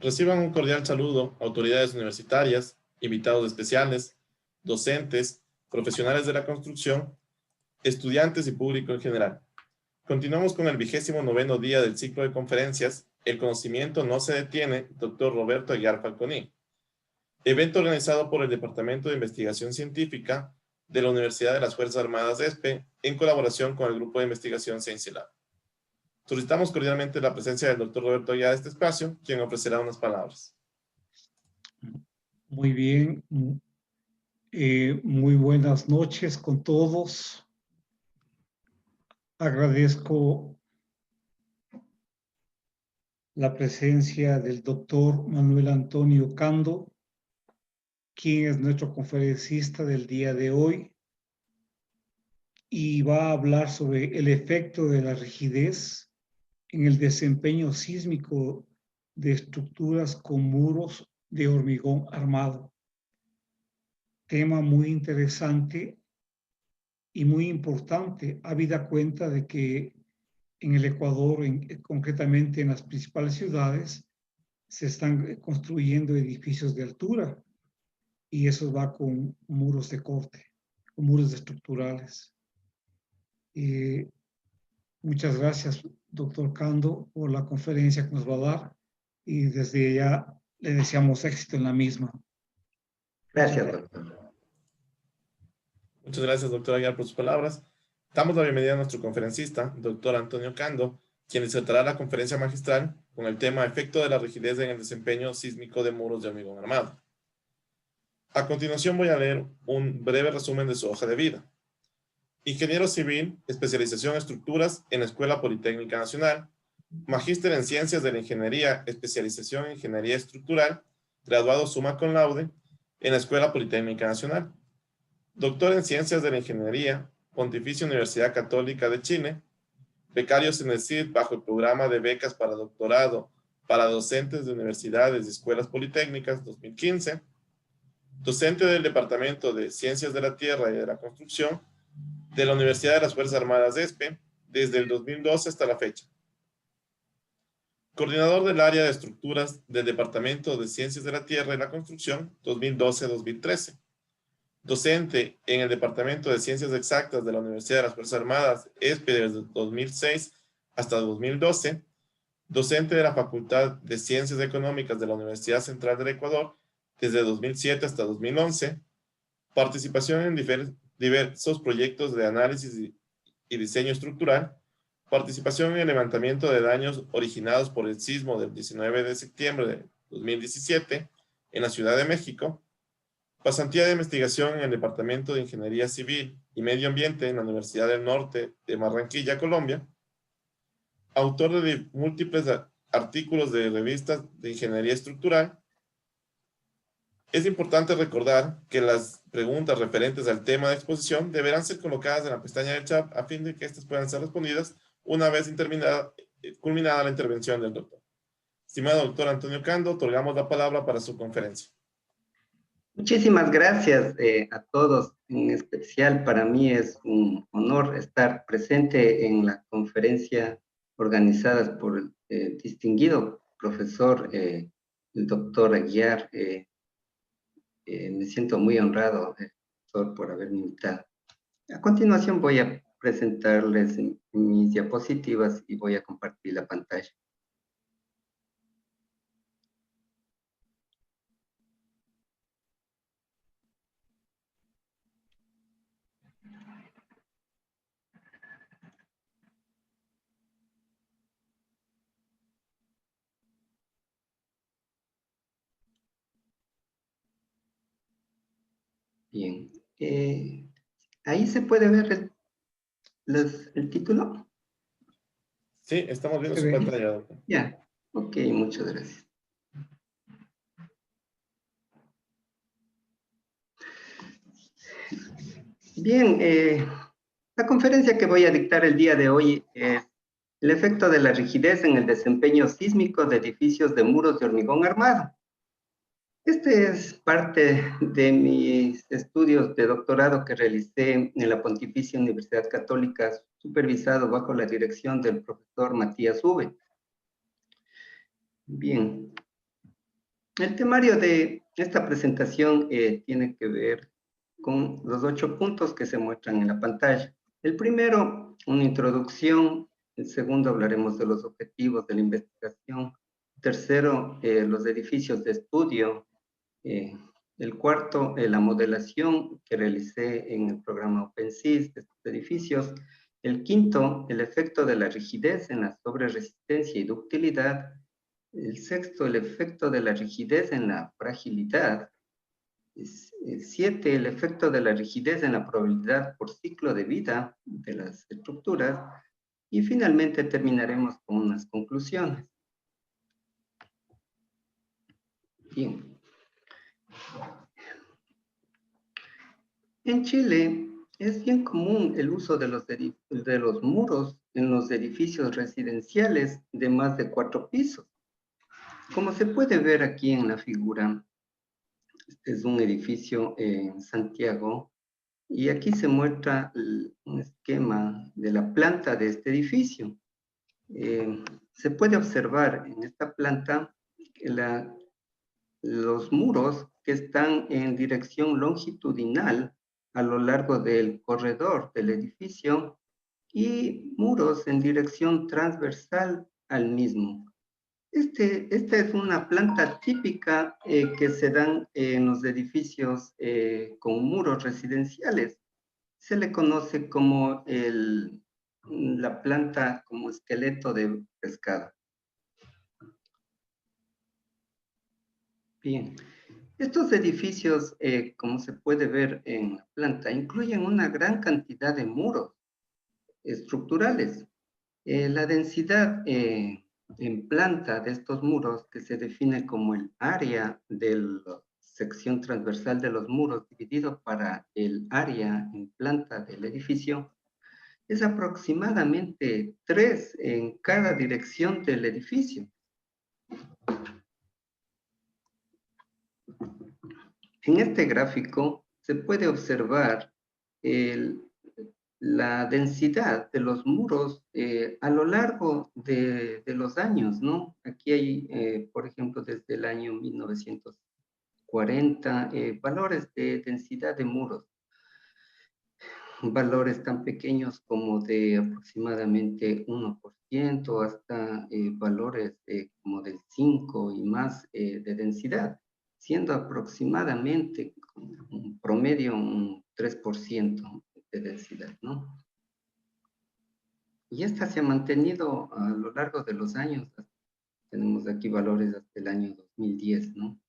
Reciban un cordial saludo autoridades universitarias, invitados especiales, docentes, profesionales de la construcción, estudiantes y público en general. Continuamos con el 29º día del ciclo de conferencias El conocimiento no se detiene, Dr. Roberto Aguiar Falconi. Evento organizado por el Departamento de Investigación Científica de la Universidad de las Fuerzas Armadas ESPE en colaboración con el Grupo de Investigación Ciencia Lab. Solicitamos cordialmente la presencia del Dr. Roberto Aguiar a este espacio, quien ofrecerá unas palabras. Muy bien, muy buenas noches con todos. Agradezco la presencia del doctor Manuel Antonio Cando, quien es nuestro conferencista del día de hoy y va a hablar sobre el efecto de la rigidez en el desempeño sísmico de estructuras con muros de hormigón armado. Tema muy interesante y muy importante, habida cuenta de que en el Ecuador, concretamente en las principales ciudades, se están construyendo edificios de altura y eso va con muros de corte, con muros estructurales. Muchas gracias, doctor Cando, por la conferencia que nos va a dar y desde ya le deseamos éxito en la misma. Gracias, doctor. Muchas gracias, doctor Aguiar, por sus palabras. Damos la bienvenida a nuestro conferencista, doctor Antonio Cando, quien disertará la conferencia magistral con el tema Efecto de la rigidez en el desempeño sísmico de muros de hormigón armado. A continuación voy a leer un breve resumen de su hoja de vida. Ingeniero civil, especialización en estructuras en la Escuela Politécnica Nacional, magíster en Ciencias de la Ingeniería, especialización en Ingeniería Estructural, graduado summa cum laude en la Escuela Politécnica Nacional, doctor en Ciencias de la Ingeniería, Pontificia Universidad Católica de Chile, becarios en el CID bajo el programa de becas para doctorado para docentes de universidades y escuelas politécnicas 2015, docente del Departamento de Ciencias de la Tierra y de la Construcción de la Universidad de las Fuerzas Armadas ESPE desde el 2012 hasta la fecha. Coordinador del área de estructuras del Departamento de Ciencias de la Tierra y la Construcción 2012-2013. Docente en el Departamento de Ciencias Exactas de la Universidad de las Fuerzas Armadas ESPE desde 2006 hasta 2012. Docente de la Facultad de Ciencias Económicas de la Universidad Central del Ecuador desde 2007 hasta 2011. Participación en diversos proyectos de análisis y diseño estructural, participación en el levantamiento de daños originados por el sismo del 19 de septiembre de 2017 en la Ciudad de México, pasantía de investigación en el Departamento de Ingeniería Civil y Medio Ambiente en la Universidad del Norte de Barranquilla, Colombia, autor de múltiples artículos de revistas de ingeniería estructural. Es importante recordar que las preguntas referentes al tema de exposición deberán ser colocadas en la pestaña del chat a fin de que estas puedan ser respondidas una vez culminada la intervención del doctor. Estimado doctor Antonio Cando, otorgamos la palabra para su conferencia. Muchísimas gracias a todos. En especial para mí es un honor estar presente en la conferencia organizada por el distinguido profesor, el doctor Aguiar. Me siento muy honrado, doctor, por haberme invitado. A continuación voy a presentarles mis diapositivas y voy a compartir la pantalla. Bien, ahí se puede ver el título. Sí, estamos viendo su pantalla, doctor. Ya, ok, muchas gracias. Bien, la conferencia que voy a dictar el día de hoy es el efecto de la rigidez en el desempeño sísmico de edificios de muros de hormigón armado. Este es parte de mis estudios de doctorado que realicé en la Pontificia Universidad Católica, supervisado bajo la dirección del profesor Matías Ube. Bien, El temario de esta presentación tiene que ver con los 8 puntos que se muestran en la pantalla. El primero, una introducción. El segundo, hablaremos de los objetivos de la investigación. Tercero, los edificios de estudio. El cuarto, la modelación que realicé en el programa OpenSys de estos edificios. El quinto, el efecto de la rigidez en la sobreresistencia y ductilidad. El sexto, el efecto de la rigidez en la fragilidad. 7, el efecto de la rigidez en la probabilidad por ciclo de vida de las estructuras. Y finalmente terminaremos con unas conclusiones. Bien. En Chile es bien común el uso de los muros en los edificios residenciales de más de 4 pisos. Como se puede ver aquí en la figura, este es un edificio en Santiago y aquí se muestra un esquema de la planta de este edificio. Se puede observar en esta planta los muros que están en dirección longitudinal a lo largo del corredor del edificio y muros en dirección transversal al mismo. Esta es una planta típica que se dan en los edificios con muros residenciales. Se le conoce como la planta como esqueleto de pescado. Bien, estos edificios, como se puede ver en la planta, incluyen una gran cantidad de muros estructurales. La densidad en planta de estos muros, que se define como el área de la sección transversal de los muros dividido para el área en planta del edificio, es aproximadamente 3 en cada dirección del edificio. En este gráfico se puede observar la densidad de los muros a lo largo de los años, ¿no? Aquí hay, por ejemplo, desde el año 1940, valores de densidad de muros. Valores tan pequeños como de aproximadamente 1% hasta valores como del 5 y más de densidad, siendo aproximadamente un promedio un 3% de densidad, ¿no? Y esta se ha mantenido a lo largo de los años. Tenemos aquí valores hasta el año 2010, ¿no?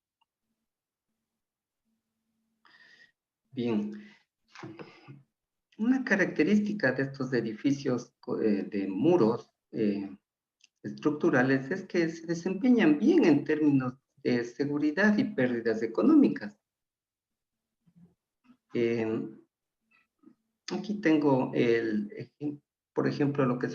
Bien. Una característica de estos edificios de muros estructurales es que se desempeñan bien en términos de seguridad y pérdidas económicas. Aquí tengo por ejemplo, lo que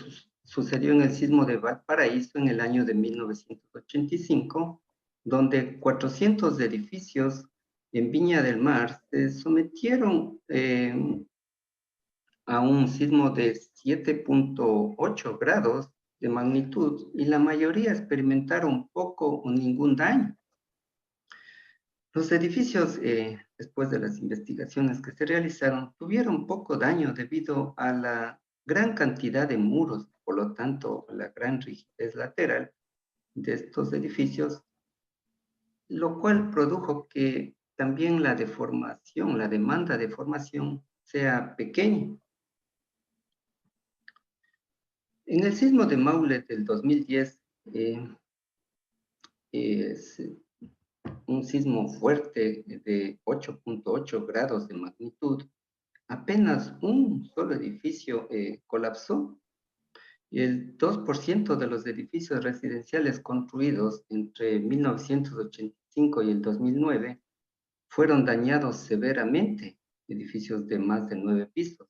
sucedió en el sismo de Valparaíso en el año de 1985, donde 400 edificios en Viña del Mar se sometieron a un sismo de 7.8 grados de magnitud y la mayoría experimentaron poco o ningún daño. Los edificios, después de las investigaciones que se realizaron, tuvieron poco daño debido a la gran cantidad de muros, por lo tanto, la gran rigidez lateral de estos edificios, lo cual produjo que también la deformación, la demanda de formación sea pequeña. En el sismo de Maule del 2010, es un sismo fuerte de 8.8 grados de magnitud, apenas un solo edificio colapsó. Y el 2% de los edificios residenciales construidos entre 1985 y el 2009 fueron dañados severamente, edificios de más de 9 pisos.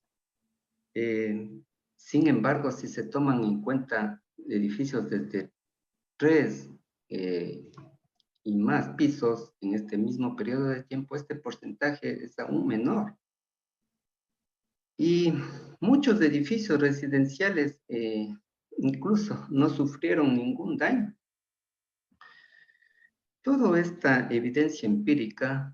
Sin embargo, si se toman en cuenta edificios desde 3 y más pisos en este mismo periodo de tiempo, este porcentaje es aún menor. Y muchos edificios residenciales incluso no sufrieron ningún daño. Toda esta evidencia empírica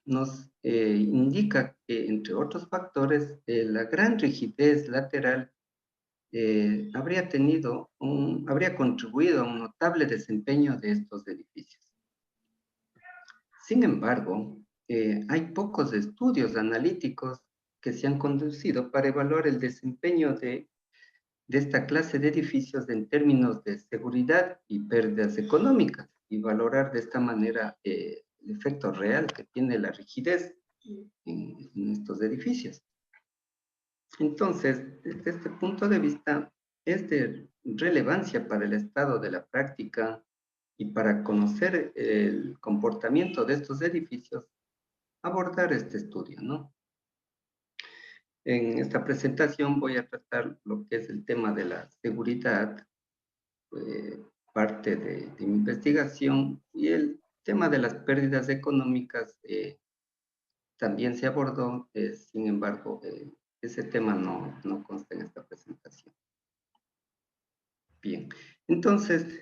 nos indica que, entre otros factores, la gran rigidez lateral habría contribuido a un notable desempeño de estos edificios. Sin embargo, hay pocos estudios analíticos que se han conducido para evaluar el desempeño de esta clase de edificios en términos de seguridad y pérdidas económicas, y valorar de esta manera el efecto real que tiene la rigidez en estos edificios. Entonces, desde este punto de vista, es de relevancia para el estado de la práctica y para conocer el comportamiento de estos edificios, abordar este estudio, ¿no? En esta presentación voy a tratar lo que es el tema de la seguridad, parte de mi investigación, y el tema de las pérdidas económicas también se abordó, sin embargo, ese tema no consta en esta presentación. Bien, entonces,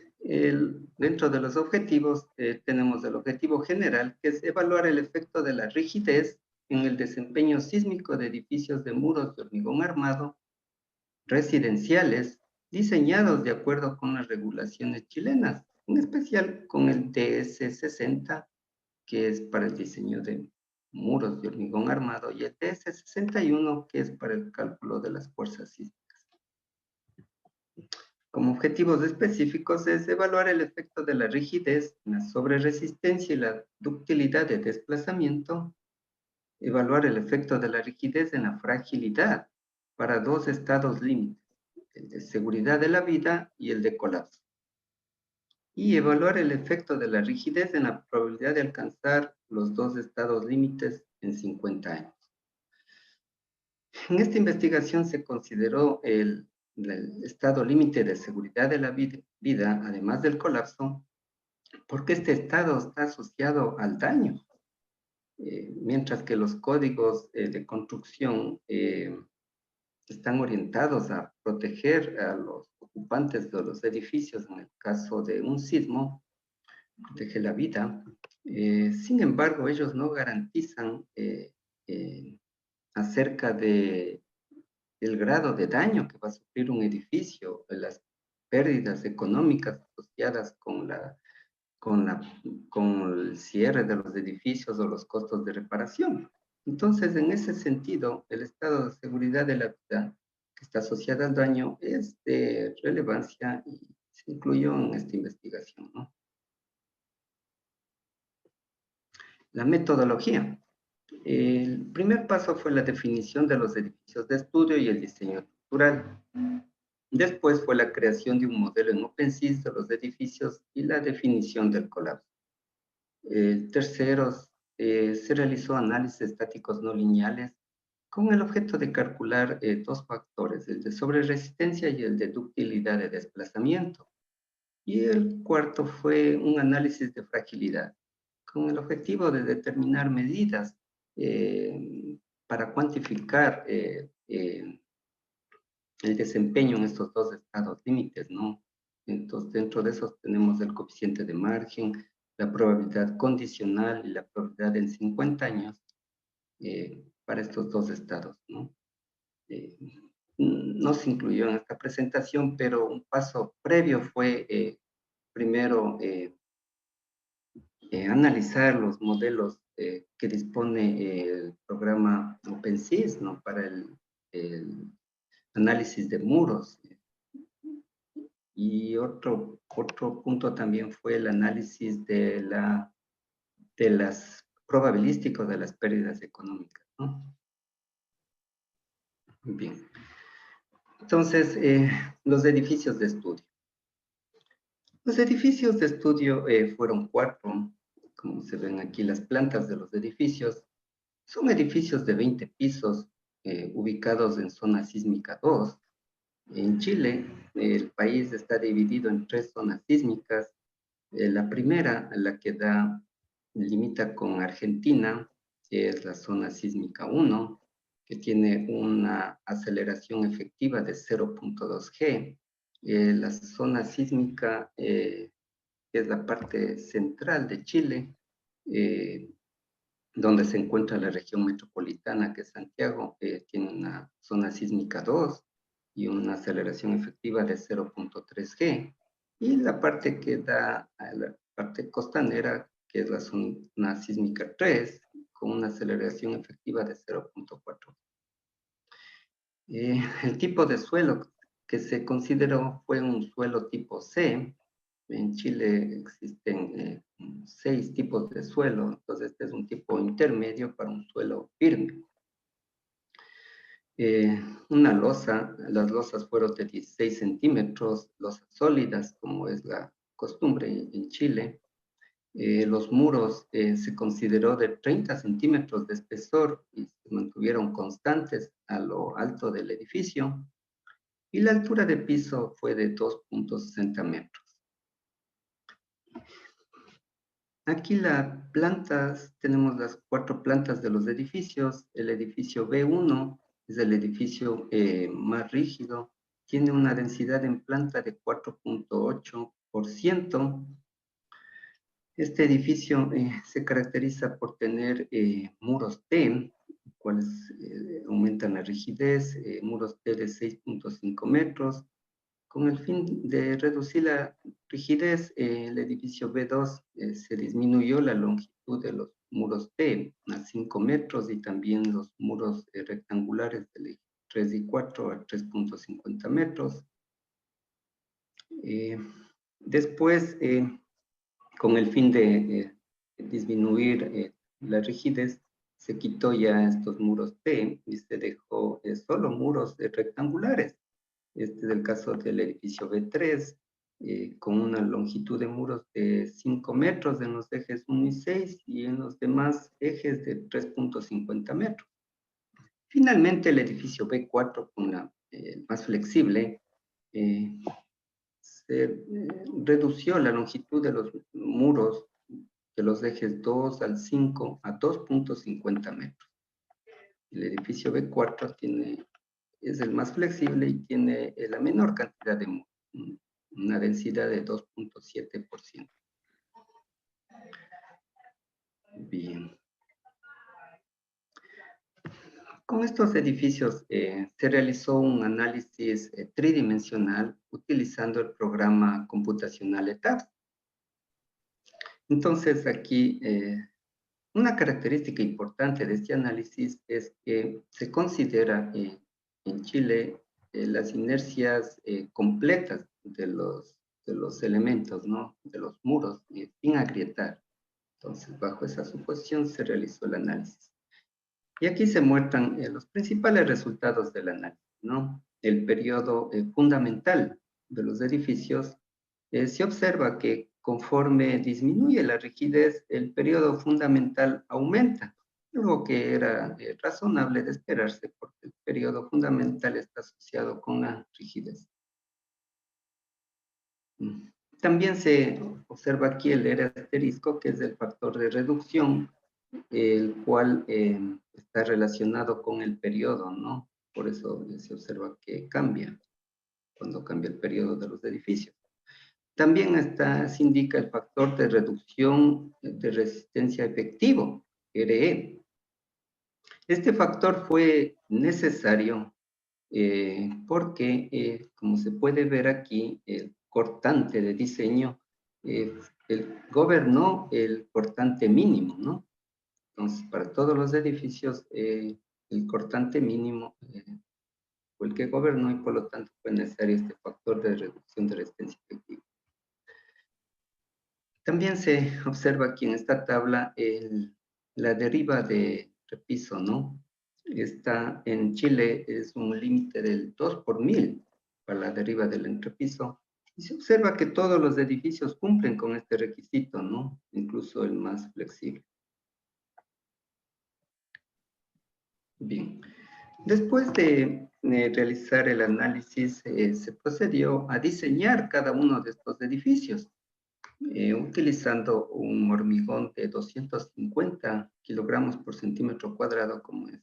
dentro de los objetivos tenemos el objetivo general, que es evaluar el efecto de la rigidez en el desempeño sísmico de edificios de muros de hormigón armado residenciales diseñados de acuerdo con las regulaciones chilenas, en especial con el TS60, que es para el diseño de muros de hormigón armado, y el TS61, que es para el cálculo de las fuerzas sísmicas. Como objetivos específicos es evaluar el efecto de la rigidez, la sobreresistencia y la ductilidad de desplazamiento, evaluar el efecto de la rigidez en la fragilidad para dos estados límites, el de seguridad de la vida y el de colapso, y evaluar el efecto de la rigidez en la probabilidad de alcanzar los dos estados límites en 50 años. En esta investigación se consideró el estado límite de seguridad de la vida, además del colapso, porque este estado está asociado al daño, mientras que los códigos de construcción están orientados a proteger a los ocupantes de los edificios en el caso de un sismo, proteger la vida. Sin embargo, ellos no garantizan acerca de el grado de daño que va a sufrir un edificio, las pérdidas económicas asociadas con el cierre de los edificios o los costos de reparación. Entonces, en ese sentido, el estado de seguridad de la vida que está asociada al daño es de relevancia y se incluyó en esta investigación, ¿no? La metodología. El primer paso fue la definición de los edificios de estudio y el diseño estructural. Después fue la creación de un modelo en OpenSys de los edificios y la definición del colapso. Tercero, se realizó análisis estáticos no lineales con el objeto de calcular dos factores, el de sobreresistencia y el de ductilidad de desplazamiento. Y el cuarto fue un análisis de fragilidad, con el objetivo de determinar medidas para cuantificar el desempeño en estos dos estados límites, ¿no? Entonces, dentro de esos tenemos el coeficiente de margen, la probabilidad condicional y la probabilidad en 50 años para estos dos estados, ¿no? No se incluyó en esta presentación, pero un paso previo fue primero analizar los modelos que dispone el programa OpenSys, ¿no? Para el análisis de muros. Y otro punto también fue el análisis de las probabilísticos de las pérdidas económicas, ¿no? Bien. Entonces, los edificios de estudio. Los edificios de estudio fueron 4, como se ven aquí las plantas de los edificios. Son edificios de 20 pisos ubicados en zona sísmica 2. En Chile, el país está dividido en 3 zonas sísmicas. La primera, la que limita con Argentina, es la zona sísmica 1, que tiene una aceleración efectiva de 0.2 G. La zona sísmica que es la parte central de Chile, donde se encuentra la región metropolitana, que es Santiago, tiene una zona sísmica 2 y una aceleración efectiva de 0.3 G. Y la parte que da a la parte costanera, que es la zona sísmica 3, con una aceleración efectiva de 0.4. El tipo de suelo que se consideró fue un suelo tipo C. En Chile existen 6 tipos de suelo, entonces este es un tipo intermedio para un suelo firme. Una losa, las losas fueron de 16 centímetros, losas sólidas, como es la costumbre en Chile. Los muros se consideró de 30 centímetros de espesor y se mantuvieron constantes a lo alto del edificio. Y la altura de piso fue de 2.60 metros. Aquí las plantas, tenemos las 4 plantas de los edificios. El edificio B1 es el edificio más rígido. Tiene una densidad en planta de 4.8%. Este edificio se caracteriza por tener muros T, cuales aumentan la rigidez, muros T de 6.5 metros. Con el fin de reducir la rigidez, el edificio B2 se disminuyó la longitud de los muros T a 5 metros y también los muros rectangulares del 3 y 4 a 3.50 metros. Después, con el fin de disminuir la rigidez, se quitó ya estos muros T y se dejó solo muros rectangulares. Este es el caso del edificio B3, con una longitud de muros de 5 metros en los ejes 1 y 6 y en los demás ejes de 3.50 metros. Finalmente, el edificio B4, con la más flexible, se redució la longitud de los muros de los ejes 2 al 5 a 2.50 metros. El edificio B4 es el más flexible y tiene la menor cantidad de muros, una densidad de 2.7%. Bien. Con estos edificios se realizó un análisis tridimensional utilizando el programa computacional ETABS. Entonces aquí una característica importante de este análisis es que se considera en Chile las inercias completas de los elementos, ¿no? De los muros, sin agrietar. Entonces, bajo esa suposición se realizó el análisis. Y aquí se muestran los principales resultados del análisis, ¿no? El periodo fundamental de los edificios. Se observa que conforme disminuye la rigidez, el periodo fundamental aumenta, algo que era razonable de esperarse porque el periodo fundamental está asociado con la rigidez. También se observa aquí el R asterisco, que es el factor de reducción, el cual está relacionado con el periodo, ¿no? Por eso se observa que cambia cuando cambia el periodo de los edificios. También se indica el factor de reducción de resistencia efectivo, RE. Este factor fue necesario porque, como se puede ver aquí, el cortante de diseño gobernó el cortante mínimo, ¿no? Entonces, para todos los edificios, el cortante mínimo fue el que gobernó y por lo tanto fue necesario este factor de reducción de resistencia efectiva. También se observa aquí en esta tabla la deriva de repiso, ¿no? Está en Chile, es un límite del 2 por 1000 para la deriva del entrepiso. Y se observa que todos los edificios cumplen con este requisito, ¿no? Incluso el más flexible. Bien. Después de realizar el análisis, se procedió a diseñar cada uno de estos edificios. Utilizando un hormigón de 250 kilogramos por centímetro cuadrado, como es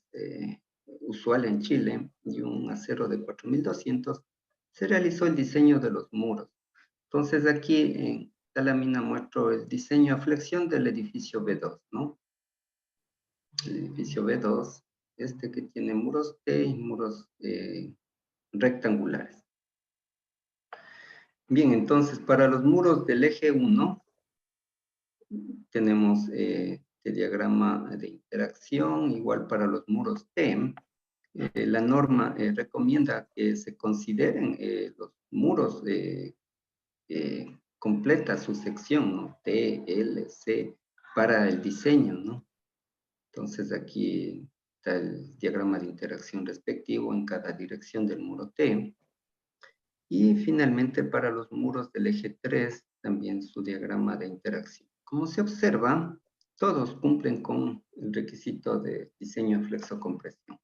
usual en Chile, y un acero de 4200, se realizó el diseño de los muros. Entonces aquí esta lámina muestro el diseño a flexión del edificio B2, ¿no? El edificio B2, este que tiene muros T y muros rectangulares. Bien, entonces para los muros del eje 1 tenemos el diagrama de interacción, igual para los muros T. La norma recomienda que se consideren los muros completa su sección, ¿no? T, L, C, para el diseño, ¿no? Entonces aquí está el diagrama de interacción respectivo en cada dirección del muro T. Y finalmente para los muros del eje 3, también su diagrama de interacción. Como se observa, todos cumplen con el requisito de diseño de flexocompresión.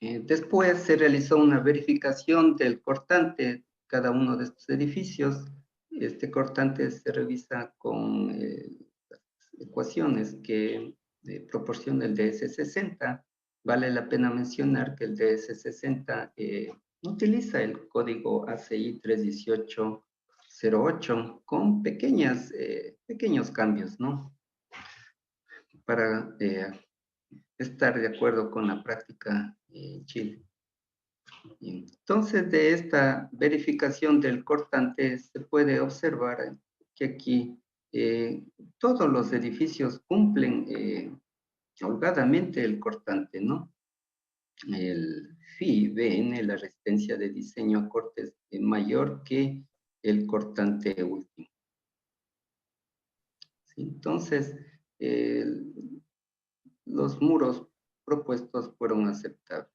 Después se realizó una verificación del cortante de cada uno de estos edificios. Este cortante se revisa con las ecuaciones que proporciona el DS60. Vale la pena mencionar que el DS60 no utiliza el código ACI 31808 con pequeños cambios, ¿no? Para estar de acuerdo con la práctica en Chile. Entonces, de esta verificación del cortante se puede observar que aquí todos los edificios cumplen holgadamente el cortante, ¿no? El Phi-BN, la resistencia de diseño a cortes, es mayor que el cortante último. ¿Sí? Entonces, los muros propuestos fueron aceptables.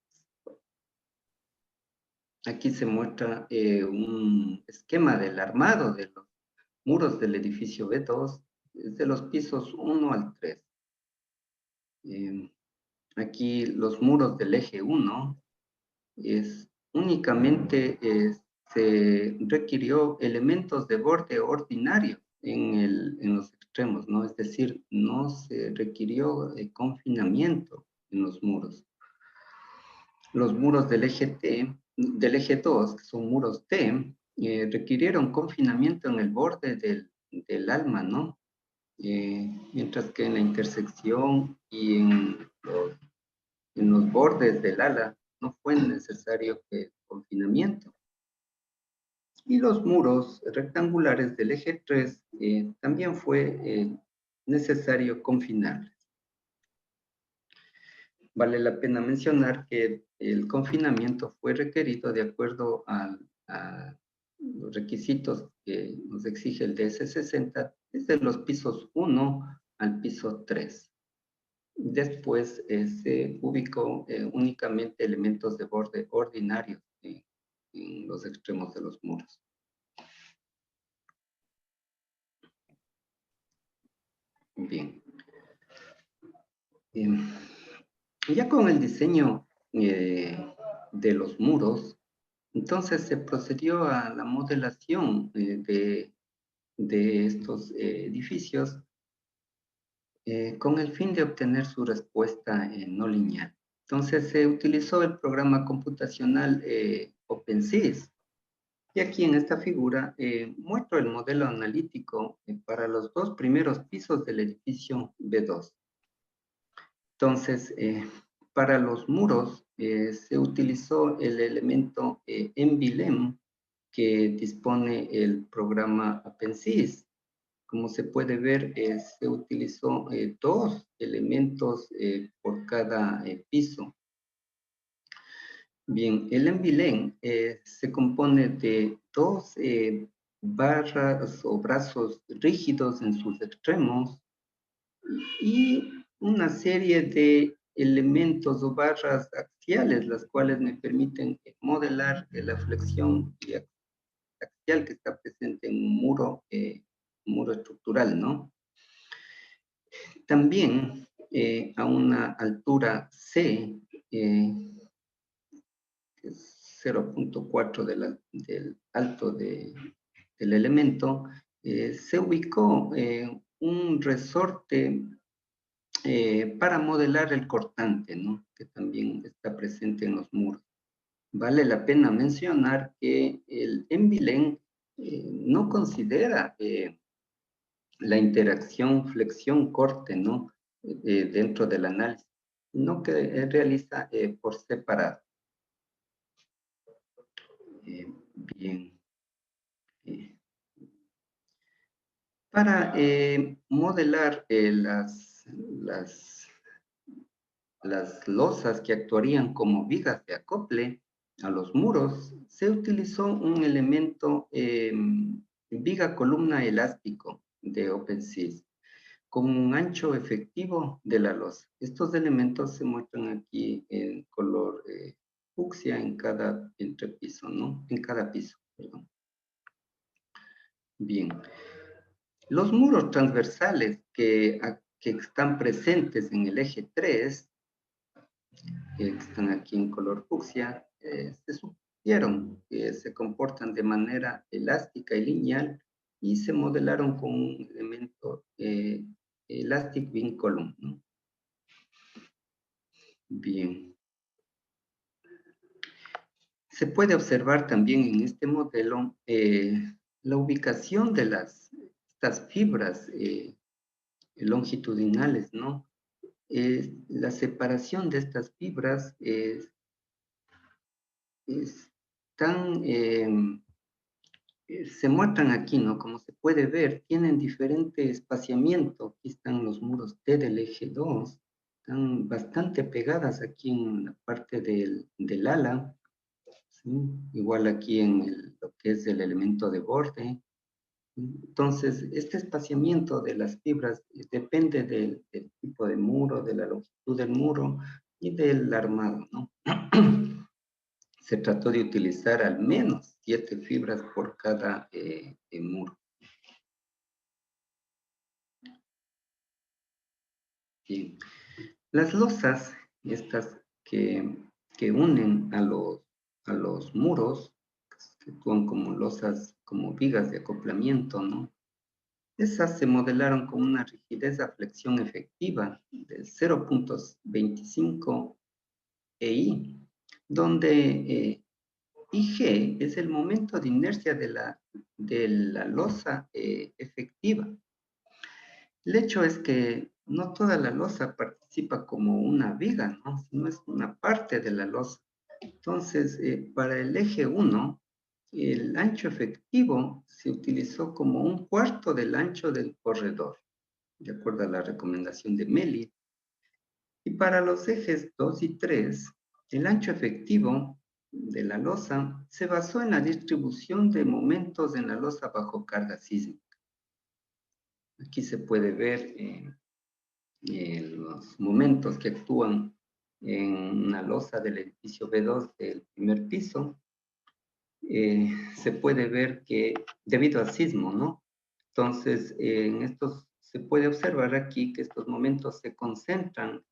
Aquí se muestra un esquema del armado de los muros del edificio B2, desde los pisos 1 al 3. Aquí los muros del eje 1, únicamente se requirió elementos de borde ordinario en los extremos, ¿no? Es decir, no se requirió confinamiento en los muros. Los muros del eje 2, que son muros T, requirieron confinamiento en el borde del alma, ¿no? Mientras que en la intersección y en los bordes del ala no fue necesario confinamiento. Y los muros rectangulares del eje 3 también fue necesario confinarles. Vale la pena mencionar que el confinamiento fue requerido de acuerdo a los requisitos que nos exige el DS60 desde los pisos 1 al piso 3. Después se ubicó únicamente elementos de borde ordinarios en los extremos de los muros. Bien. Ya con el diseño de los muros, entonces se procedió a la modelación de estos edificios con el fin de obtener su respuesta no lineal. Entonces se utilizó el programa computacional OpenSys. Y aquí en esta figura muestro el modelo analítico para los dos primeros pisos del edificio B2. Entonces, para los muros se utilizó el elemento NVLEM que dispone el programa OpenSys. Como se puede ver, se utilizó dos elementos por cada piso. Bien, el NVLEM se compone de dos barras o brazos rígidos en sus extremos y una serie de elementos o barras axiales, las cuales me permiten modelar la flexión axial que está presente en un muro estructural, ¿no? También a una altura C, que es 0.4 del alto del elemento, se ubicó un resorte para modelar el cortante, ¿no? Que también está presente en los muros. vale la pena mencionar que el MBLEN no considera la interacción flexión-corte, ¿no? Dentro del análisis, sino que realiza por separado. Bien. Para modelar las losas que actuarían como vigas de acople a los muros, se utilizó un elemento viga columna elástico de OpenSys con un ancho efectivo de la losa. Estos elementos se muestran aquí en color fucsia en cada entrepiso, ¿no? En cada piso, perdón. Bien. Los muros transversales que están presentes en el eje 3, que están aquí en color fucsia, se supusieron que se comportan de manera elástica y lineal y se modelaron con un elemento elastic beam column, ¿no? Bien. Se puede observar también en este modelo la ubicación de estas fibras longitudinales, ¿no? La separación de estas fibras se muestran aquí, ¿no? Como se puede ver, tienen diferente espaciamiento. Aquí están los muros T del eje 2, están bastante pegadas aquí en la parte del ala, ¿sí? Igual aquí en lo que es el elemento de borde. Entonces, este espaciamiento de las fibras depende del tipo de muro, de la longitud del muro y del armado, ¿no? Se trató de utilizar al menos 7 fibras por cada muro. Bien. Las losas, estas que unen a los muros, que actúan como losas, como vigas de acoplamiento, ¿no? Esas se modelaron con una rigidez a flexión efectiva de 0.25 EI, donde IG es el momento de inercia de la losa efectiva. El hecho es que no toda la losa participa como una viga, ¿no? Sino es una parte de la losa. Entonces, para el eje 1, el ancho efectivo se utilizó como 1/4 del ancho del corredor, de acuerdo a la recomendación de Meli. Y para los ejes 2 y 3, el ancho efectivo de la losa se basó en la distribución de momentos en la losa bajo carga sísmica. Aquí se puede ver los momentos que actúan en una losa del edificio B2 del primer piso. Se puede ver que debido al sismo, ¿no? Entonces, en estos se puede observar aquí que estos momentos se concentran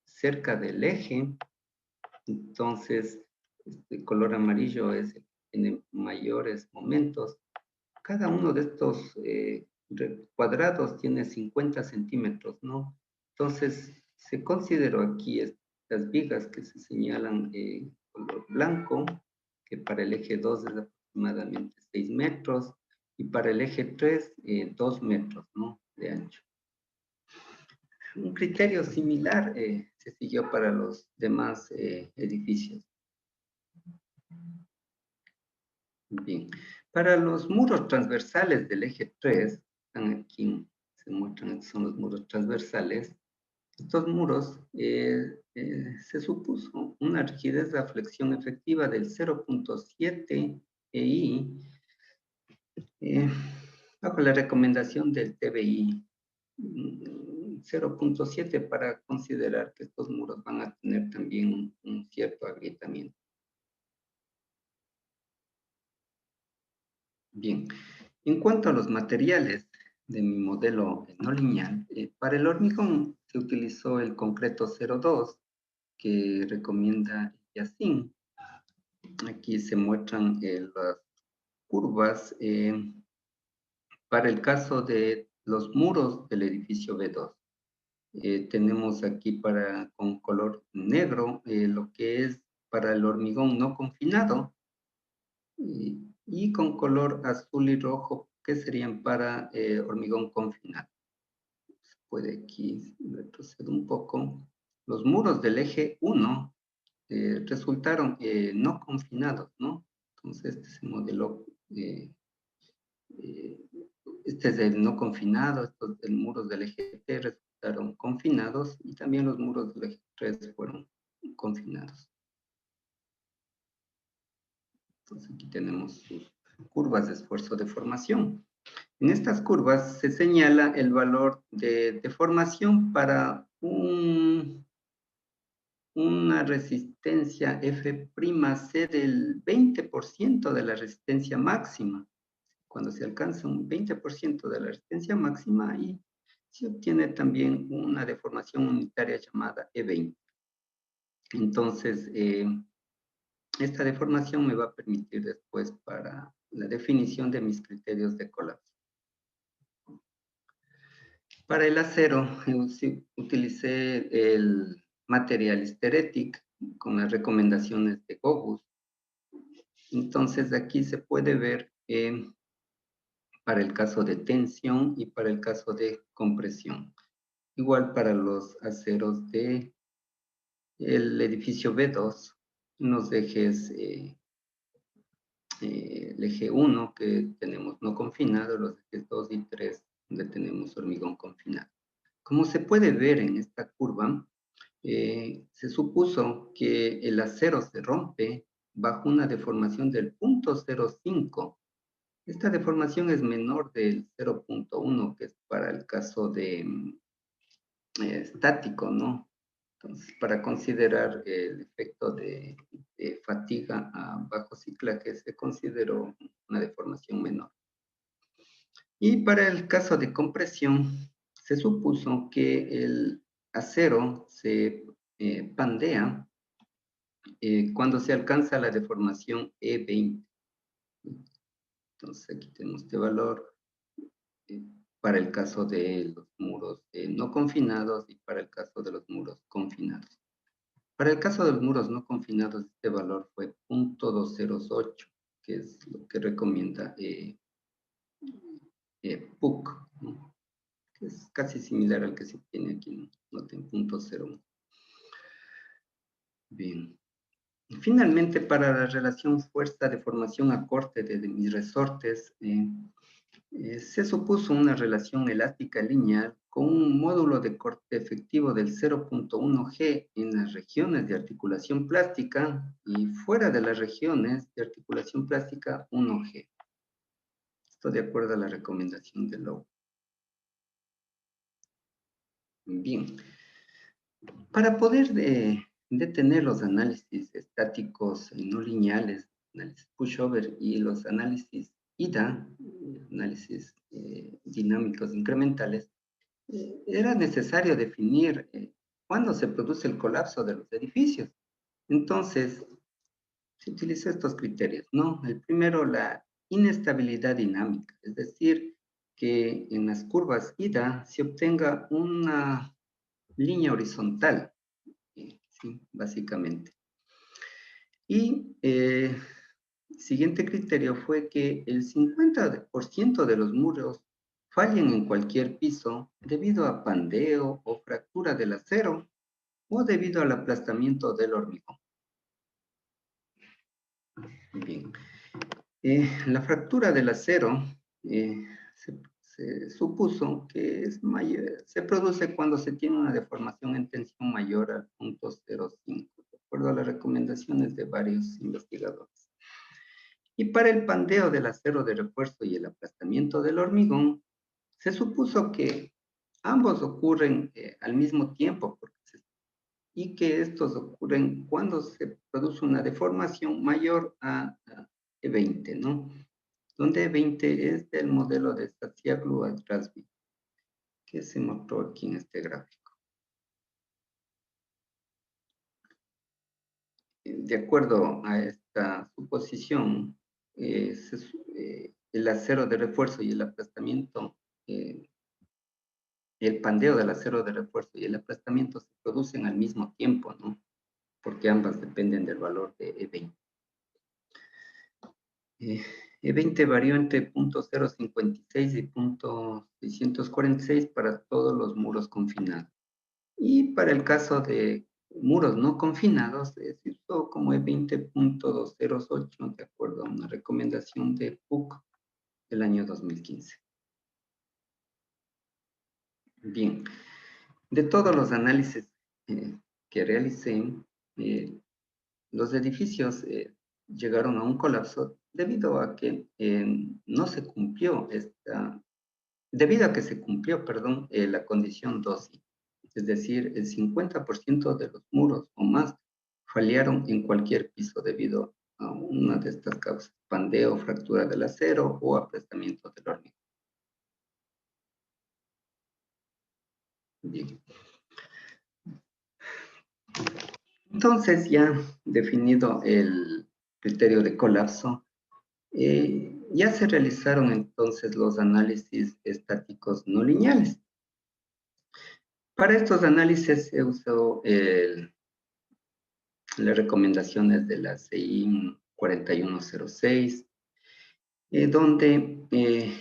cerca del eje. Entonces, este color amarillo es el que tiene mayores momentos. Cada uno de estos cuadrados tiene 50 centímetros, ¿no? Entonces, se consideró aquí estas vigas que se señalan color blanco, que para el eje 2 es aproximadamente 6 metros, y para el eje 3, 2 metros, ¿no? De ancho. Un criterio similar se siguió para los demás edificios. Bien. Para los muros transversales del eje 3, están aquí, se muestran, son los muros transversales. Estos muros se supuso una rigidez de flexión efectiva del 0.7 EI bajo la recomendación del TBI 0.7 para considerar que estos muros van a tener también un cierto agrietamiento. Bien, en cuanto a los materiales de mi modelo no lineal, para el hormigón se utilizó el concreto 02 que recomienda Yacine. Aquí se muestran las curvas para el caso de los muros del edificio B2. Tenemos aquí con color negro lo que es para el hormigón no confinado, y con color azul y rojo, que serían para hormigón confinado. Puede aquí retroceder un poco. Los muros del eje 1 resultaron no confinados, ¿no? Entonces, este se modeló, este es el no confinado, estos muros del eje T resultaron confinados, y también los muros del eje 3 fueron confinados. Entonces, aquí tenemos sus curvas de esfuerzo de formación. En estas curvas se señala el valor de deformación para una resistencia F'C del 20% de la resistencia máxima. Cuando se alcanza un 20% de la resistencia máxima, y se obtiene también una deformación unitaria llamada E20. Entonces, esta deformación me va a permitir después para la definición de mis criterios de colapso. Para el acero, utilicé el material Hysteretic con las recomendaciones de Gobus. Entonces, aquí se puede ver para el caso de tensión y para el caso de compresión. Igual para los aceros del edificio B2, en los ejes, el eje 1 que tenemos no confinado, los ejes 2 y 3 donde tenemos hormigón confinado. Como se puede ver en esta curva, se supuso que el acero se rompe bajo una deformación del 0.05. Esta deformación es menor del 0.1, que es para el caso de estático, ¿no? Entonces, para considerar el efecto de fatiga a bajo ciclaje, se consideró una deformación menor. Y para el caso de compresión, se supuso que el acero se pandea cuando se alcanza la deformación E20. Entonces, aquí tenemos este valor para el caso de los muros no confinados y para el caso de los muros confinados. Para el caso de los muros no confinados, este valor fue 0.208, que es lo que recomienda PUC, ¿no? Que es casi similar al que se tiene aquí, noten 0.01. Bien. Finalmente, para la relación fuerza de formación a corte de mis resortes, se supuso una relación elástica lineal con un módulo de corte efectivo del 0.1 G en las regiones de articulación plástica y fuera de las regiones de articulación plástica 1 G. Esto de acuerdo a la recomendación de Lowe. Bien. Para poder detener los análisis estáticos no lineales, análisis pushover, y los análisis IDA, análisis dinámicos incrementales, era necesario definir cuándo se produce el colapso de los edificios. Entonces, se utilizó estos criterios, ¿no? El primero, la inestabilidad dinámica, es decir, que en las curvas IDA se obtenga una línea horizontal, ¿sí? Básicamente. Y siguiente criterio fue que el 50% de los muros fallen en cualquier piso debido a pandeo o fractura del acero o debido al aplastamiento del hormigón. Bien. La fractura del acero se supuso que es mayor, se produce cuando se tiene una deformación en tensión mayor al 0.05, de acuerdo a las recomendaciones de varios investigadores. Y para el pandeo del acero de refuerzo y el aplastamiento del hormigón, se supuso que ambos ocurren al mismo tiempo, y que estos ocurren cuando se produce una deformación mayor a E20, ¿no? Donde E20 es del modelo de Satyaglu-Adrasby, que se mostró aquí en este gráfico. De acuerdo a esta suposición, el acero de refuerzo y el aplastamiento, el pandeo del acero de refuerzo y el aplastamiento se producen al mismo tiempo, ¿no? porque ambas dependen del valor de E20. E20 varió entre 0.056 y 0.646 para todos los muros confinados. Y para el caso de muros no confinados, se usó como E20.208 de acuerdo a una recomendación de PUC del año 2015. Bien, de todos los análisis que realicé, los edificios llegaron a un colapso debido a que no se cumplió debido a que se cumplió, perdón, la condición 2I. Es decir, el 50% de los muros o más fallaron en cualquier piso debido a una de estas causas: pandeo, fractura del acero o aplastamiento del hormigón. Bien. Entonces, ya definido el criterio de colapso, ya se realizaron entonces los análisis estáticos no lineales. Para estos análisis se usó las recomendaciones de la CI 4106, donde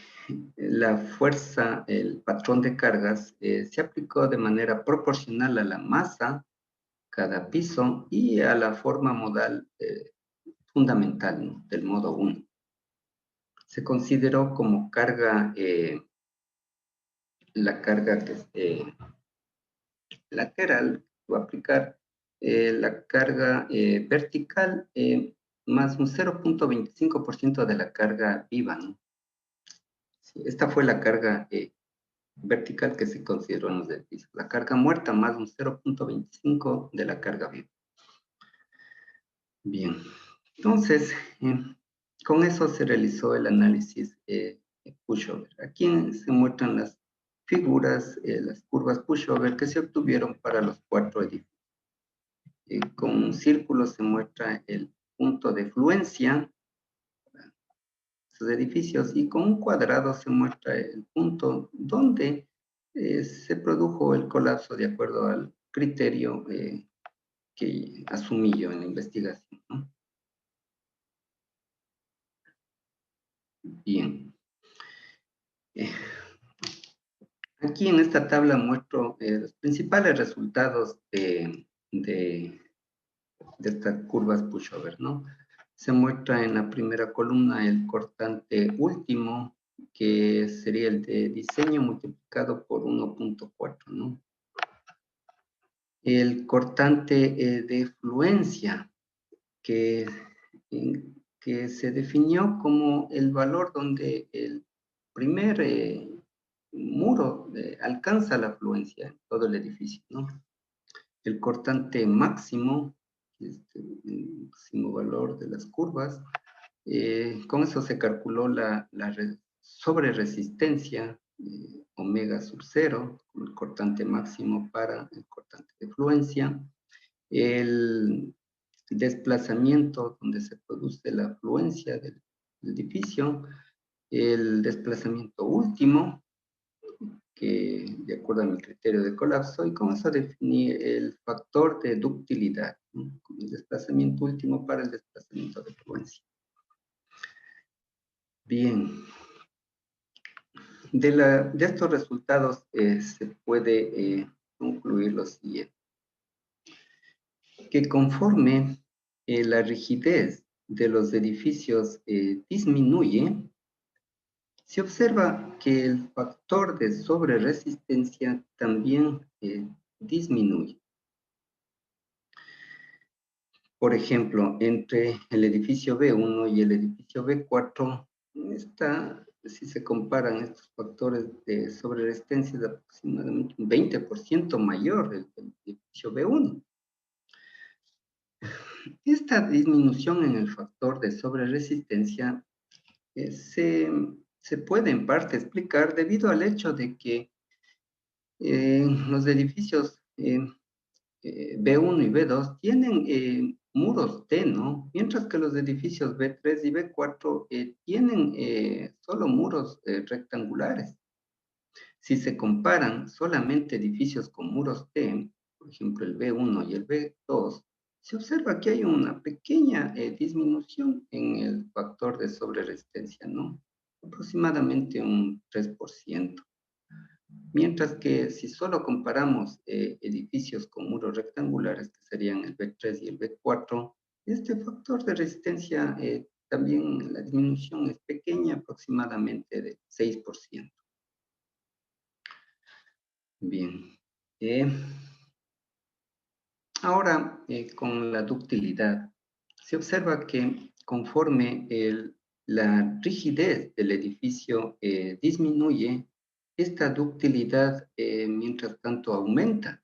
la fuerza, el patrón de cargas, se aplicó de manera proporcional a la masa, cada piso, y a la forma modal fundamental, ¿no?, del modo 1. Se consideró como carga la carga lateral, o aplicar la carga vertical más un 0.25% de la carga viva, ¿no? Sí, esta fue la carga vertical que se consideró en los edificios. La carga muerta más un 0.25 de la carga viva. Bien, entonces, con eso se realizó el análisis pushover. Aquí se muestran las figuras, las curvas pushover que se obtuvieron para los 4 edificios. Con un círculo se muestra el punto de fluencia para sus edificios, y con un cuadrado se muestra el punto donde se produjo el colapso de acuerdo al criterio que asumí yo en la investigación, ¿no? Bien. Aquí en esta tabla muestro los principales resultados de estas curvas pushover, ¿no? Se muestra en la primera columna el cortante último, que sería el de diseño multiplicado por 1.4, ¿no? El cortante de fluencia, que se definió como el valor donde el primer muro alcanza la fluencia en todo el edificio, ¿no? El cortante máximo, el máximo valor de las curvas, con eso se calculó la sobreresistencia omega sub 0, el cortante máximo para el cortante de fluencia, el desplazamiento donde se produce la fluencia del edificio, el desplazamiento último, que de acuerdo a mi criterio de colapso, y con eso definí el factor de ductilidad, ¿no?, el desplazamiento último para el desplazamiento de fluencia. Bien, de estos resultados se puede concluir lo siguiente: que conforme la rigidez de los edificios disminuye, se observa que el factor de sobreresistencia también disminuye. Por ejemplo, entre el edificio B1 y el edificio B4, si se comparan estos factores de sobreresistencia, es aproximadamente un 20% mayor del edificio B1. Esta disminución en el factor de sobreresistencia se puede en parte explicar debido al hecho de que los edificios B1 y B2 tienen muros T, ¿no? Mientras que los edificios B3 y B4 tienen solo muros rectangulares. Si se comparan solamente edificios con muros T, por ejemplo el B1 y el B2, se observa que hay una pequeña disminución en el factor de sobreresistencia, ¿no? Aproximadamente un 3%. Mientras que si solo comparamos edificios con muros rectangulares, que serían el B3 y el B4, este factor de resistencia también la disminución es pequeña, aproximadamente de 6%. Bien. Ahora, con la ductilidad, se observa que conforme la rigidez del edificio disminuye, esta ductilidad, mientras tanto, aumenta.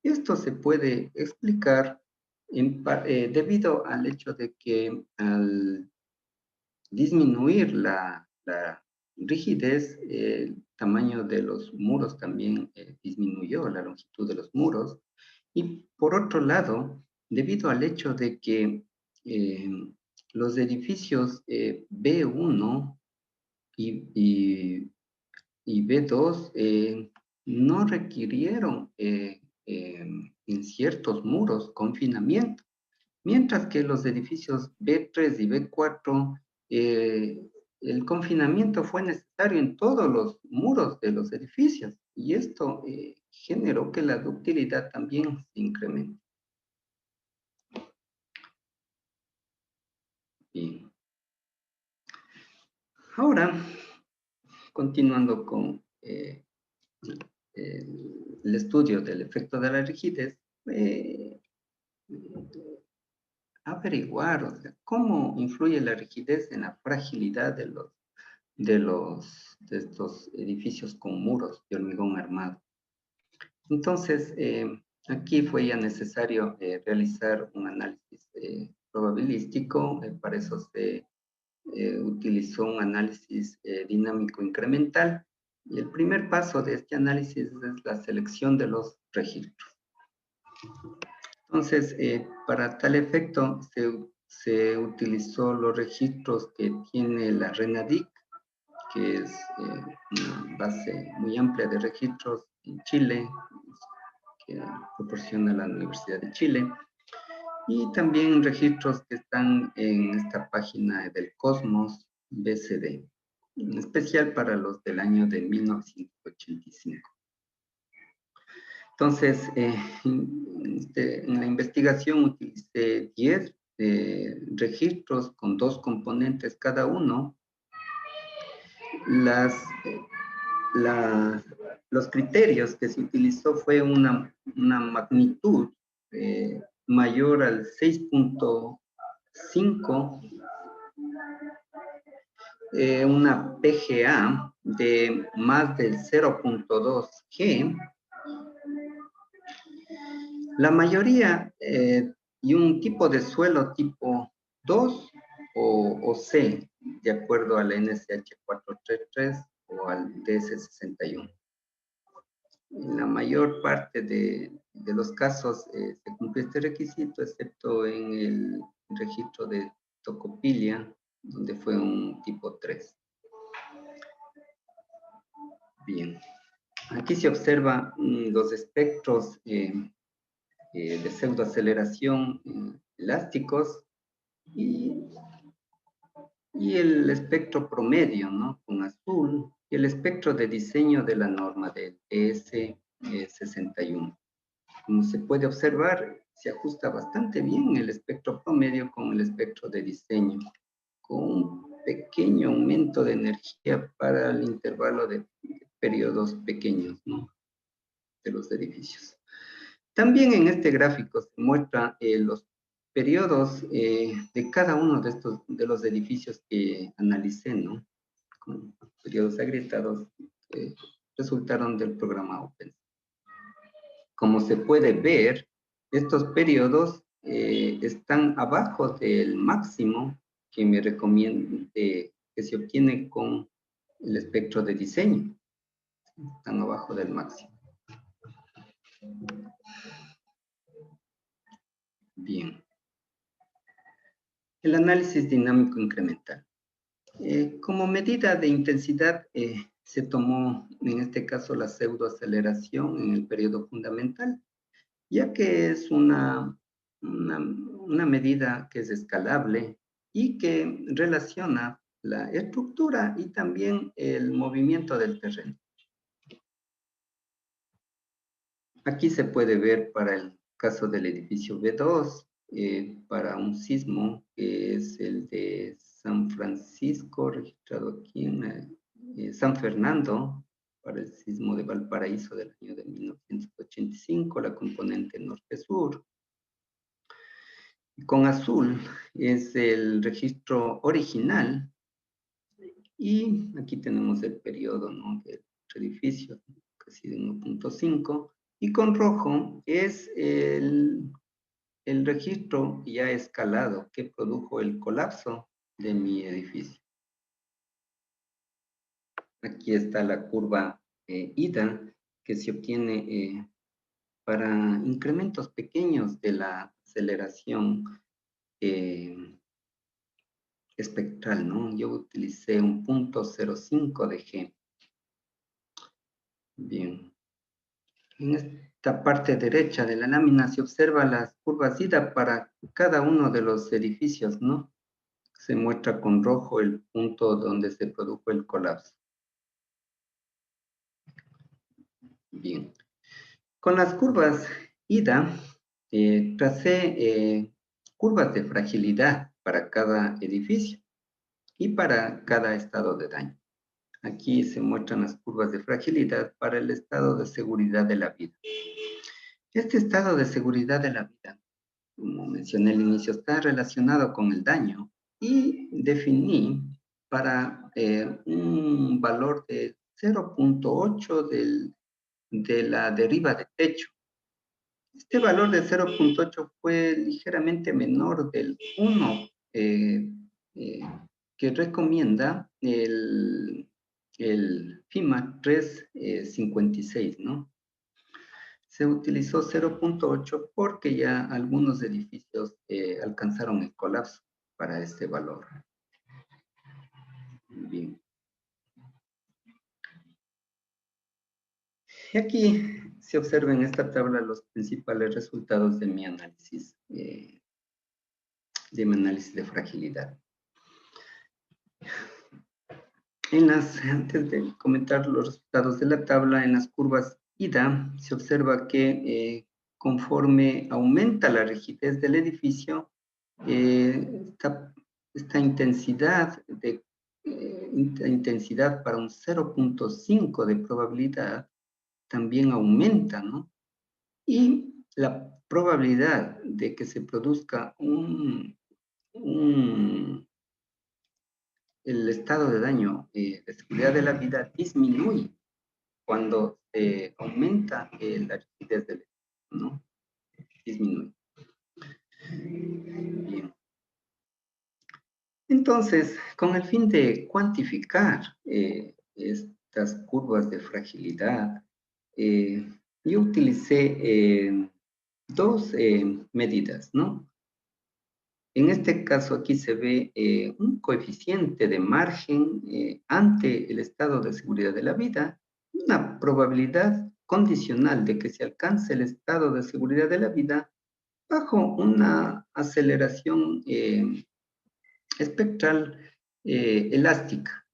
Esto se puede explicar debido al hecho de que al disminuir la rigidez, el tamaño de los muros también disminuyó, la longitud de los muros. Y por otro lado, debido al hecho de que los edificios B1 y B2 no requirieron en ciertos muros confinamiento, mientras que los edificios B3 y B4 el confinamiento fue necesario en todos los muros de los edificios y esto generó que la ductilidad también se incremente. Bien. Ahora, continuando con el estudio del efecto de la rigidez, averiguar, o sea, cómo influye la rigidez en la fragilidad de estos edificios con muros de hormigón armado. Entonces, aquí fue ya necesario realizar un análisis probabilístico. Para eso se utilizó un análisis dinámico incremental. Y el primer paso de este análisis es la selección de los registros. Entonces, para tal efecto, se utilizó los registros que tiene la RENADIC, que es una base muy amplia de registros en Chile, que proporciona la Universidad de Chile, y también registros que están en esta página del Cosmos BCD, en especial para los del año de 1985. Entonces, en la investigación utilicé 10 registros con 2 componentes cada uno. Los criterios que se utilizó fue una magnitud mayor al 6.5, una PGA de más del 0.2 G, la mayoría y un tipo de suelo tipo 2 o C, de acuerdo al NSH 433 o al DS61. En la mayor parte de los casos se cumple este requisito, excepto en el registro de Tocopilla, donde fue un tipo 3. Bien, aquí se observan los espectros de pseudoaceleración elásticos y el espectro promedio, ¿no? Con azul, y el espectro de diseño de la norma del ES61. Como se puede observar, se ajusta bastante bien el espectro promedio con el espectro de diseño, con un pequeño aumento de energía para el intervalo de periodos pequeños, ¿no? De los edificios. También en este gráfico se muestra los periodos de cada uno de los edificios que analicé, ¿no? Con periodos agrietados que resultaron del programa Open. Como se puede ver, estos periodos están abajo del máximo que me recomienda que se obtiene con el espectro de diseño. Están abajo del máximo. Bien. El análisis dinámico incremental. Como medida de intensidad, se tomó en este caso la pseudoaceleración en el periodo fundamental, ya que es una una medida que es escalable y que relaciona la estructura y también el movimiento del terreno. Aquí se puede ver para el caso del edificio B2, para un sismo que es el de San Francisco, registrado aquí en San Fernando, para el sismo de Valparaíso del año de 1985, la componente norte-sur. Con azul es el registro original y aquí tenemos el periodo, ¿no?, del edificio, casi de 1.5, y con rojo es el registro ya escalado que produjo el colapso de mi edificio. Aquí está la curva IDA que se obtiene para incrementos pequeños de la aceleración espectral, ¿no? Yo utilicé un 0.05 de G. Bien. En esta parte derecha de la lámina se observa las curvas IDA para cada uno de los edificios, ¿no? Se muestra con rojo el punto donde se produjo el colapso. Bien. Con las curvas IDA, tracé curvas de fragilidad para cada edificio y para cada estado de daño. Aquí se muestran las curvas de fragilidad para el estado de seguridad de la vida. Este estado de seguridad de la vida, como mencioné al inicio, está relacionado con el daño y definí para un valor de 0.8 de la deriva de techo. Este valor de 0.8 fue ligeramente menor del 1 que recomienda el FIMA 356, ¿no? Se utilizó 0.8 porque ya algunos edificios alcanzaron el colapso para este valor. Bien. Y aquí se observa en esta tabla los principales resultados de mi análisis de fragilidad. Antes de comentar los resultados de la tabla, en las curvas IDA se observa que conforme aumenta la rigidez del edificio, esta intensidad para un 0.5 de probabilidad también aumenta, ¿no? Y la probabilidad de que se produzca el estado de daño de seguridad de la vida disminuye cuando se aumenta la rigidez del edificio, ¿no? Disminuye. Bien. Entonces, con el fin de cuantificar estas curvas de fragilidad, yo utilicé dos medidas, ¿no? En este caso aquí se ve un coeficiente de margen ante el estado de seguridad de la vida, una probabilidad condicional de que se alcance el estado de seguridad de la vida bajo una aceleración espectral elástica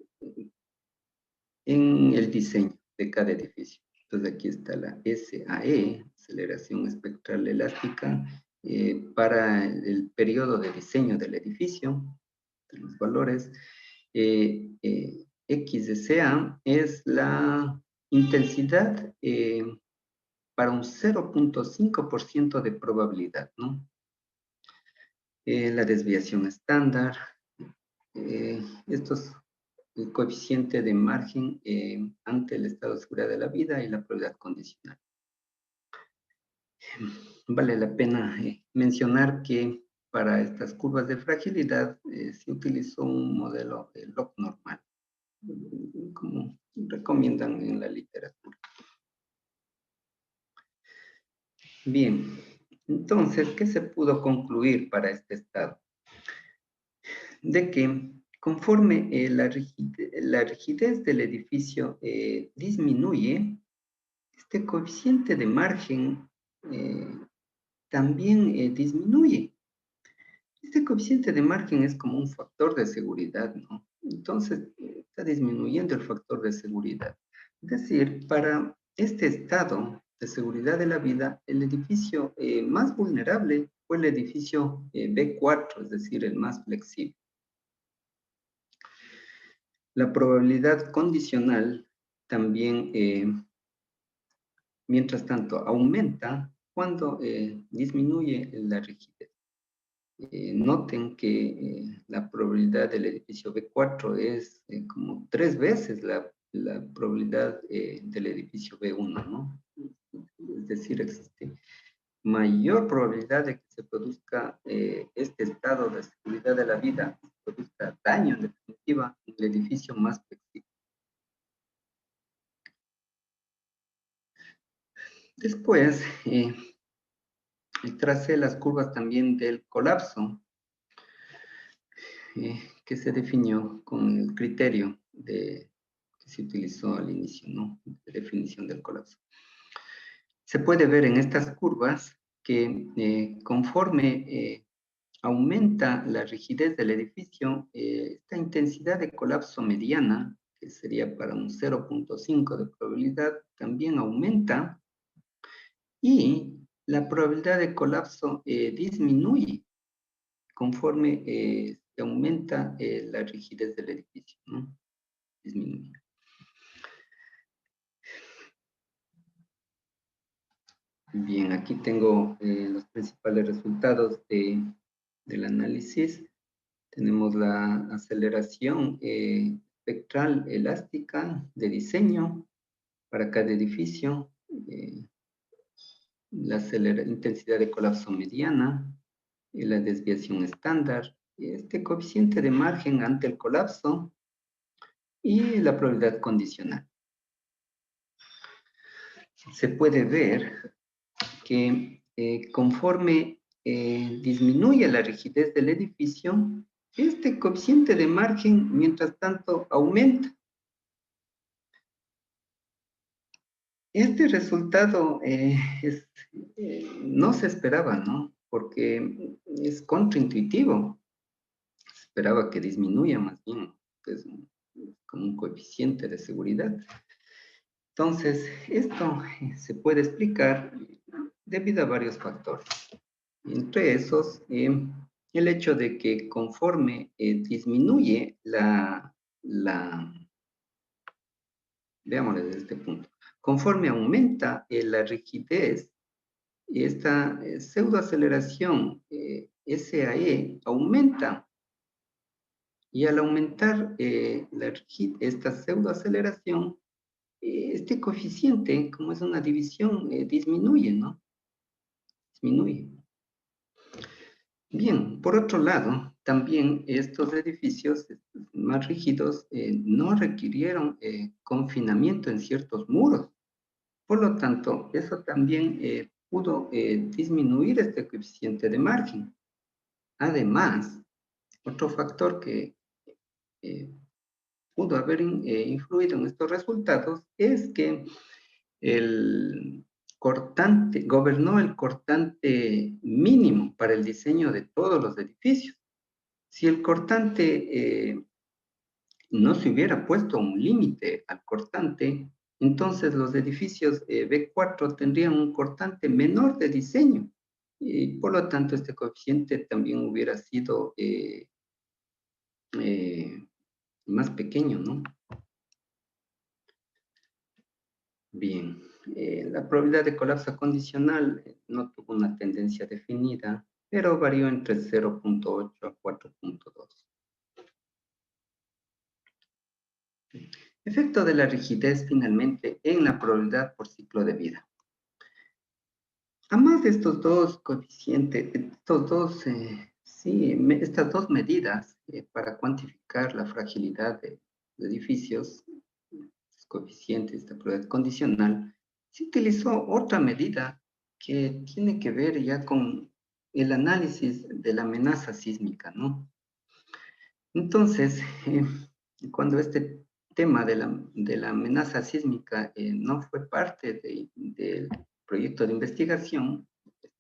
en el diseño de cada edificio. Entonces aquí está la SAE, aceleración espectral elástica, para el periodo de diseño del edificio, de los valores. X de CA es la intensidad para un 0.5% de probabilidad, ¿no? La desviación estándar, estos el coeficiente de margen ante el estado de seguridad de la vida y la probabilidad condicional. Vale la pena mencionar que para estas curvas de fragilidad se utilizó un modelo log normal, como recomiendan en la literatura. Bien, entonces, ¿qué se pudo concluir para este estado? De que conforme la rigidez del edificio disminuye, este coeficiente de margen también disminuye. Este coeficiente de margen es como un factor de seguridad, ¿no? Entonces, está disminuyendo el factor de seguridad. Es decir, para este estado de seguridad de la vida, el edificio más vulnerable fue el edificio B4, es decir, el más flexible. La probabilidad condicional también, mientras tanto, aumenta cuando disminuye la rigidez. Noten que la probabilidad del edificio B4 es como 3 veces la probabilidad del edificio B1, ¿no? Es decir, existe mayor probabilidad de que se produzca este estado de seguridad de la vida, que se produzca daño en definitiva en el edificio más flexible. Después, tracé las curvas también del colapso, que se definió con el criterio que se utilizó al inicio, ¿no? De definición del colapso. Se puede ver en estas curvas que conforme aumenta la rigidez del edificio, esta intensidad de colapso mediana, que sería para un 0.5 de probabilidad, también aumenta, y la probabilidad de colapso disminuye conforme se aumenta la rigidez del edificio, ¿no? Disminuye. Bien, aquí tengo los principales resultados del análisis. Tenemos la aceleración espectral elástica de diseño para cada edificio, la intensidad de colapso mediana, y la desviación estándar, este coeficiente de margen ante el colapso y la probabilidad condicional. Se puede ver que conforme disminuye la rigidez del edificio, este coeficiente de margen, mientras tanto, aumenta. Este resultado no se esperaba, ¿no? Porque es contraintuitivo. Se esperaba que disminuya más bien, es como un coeficiente de seguridad. Entonces, esto se puede explicar debido a varios factores. Entre esos, el hecho de que conforme disminuye veámoslo desde este punto, conforme aumenta la rigidez, esta pseudoaceleración SAE aumenta, y al aumentar esta pseudoaceleración, este coeficiente, como es una división, disminuye, ¿no? Disminuye. Bien, por otro lado, también estos edificios más rígidos no requirieron confinamiento en ciertos muros. Por lo tanto, eso también pudo disminuir este coeficiente de margen. Además, otro factor que pudo haber influido en estos resultados es que el cortante, gobernó el cortante mínimo para el diseño de todos los edificios. Si el cortante no se hubiera puesto un límite al cortante, entonces los edificios B4 tendrían un cortante menor de diseño, y por lo tanto este coeficiente también hubiera sido más pequeño, ¿no? Bien, la probabilidad de colapso condicional no tuvo una tendencia definida, pero varió entre 0.8 a 4.2. Efecto de la rigidez finalmente en la probabilidad por ciclo de vida. Además de estos dos coeficientes, estas dos medidas para cuantificar la fragilidad de edificios, los coeficientes de probabilidad condicional, se utilizó otra medida que tiene que ver ya con el análisis de la amenaza sísmica, ¿no? Entonces, cuando este tema de la amenaza sísmica no fue parte del proyecto de investigación,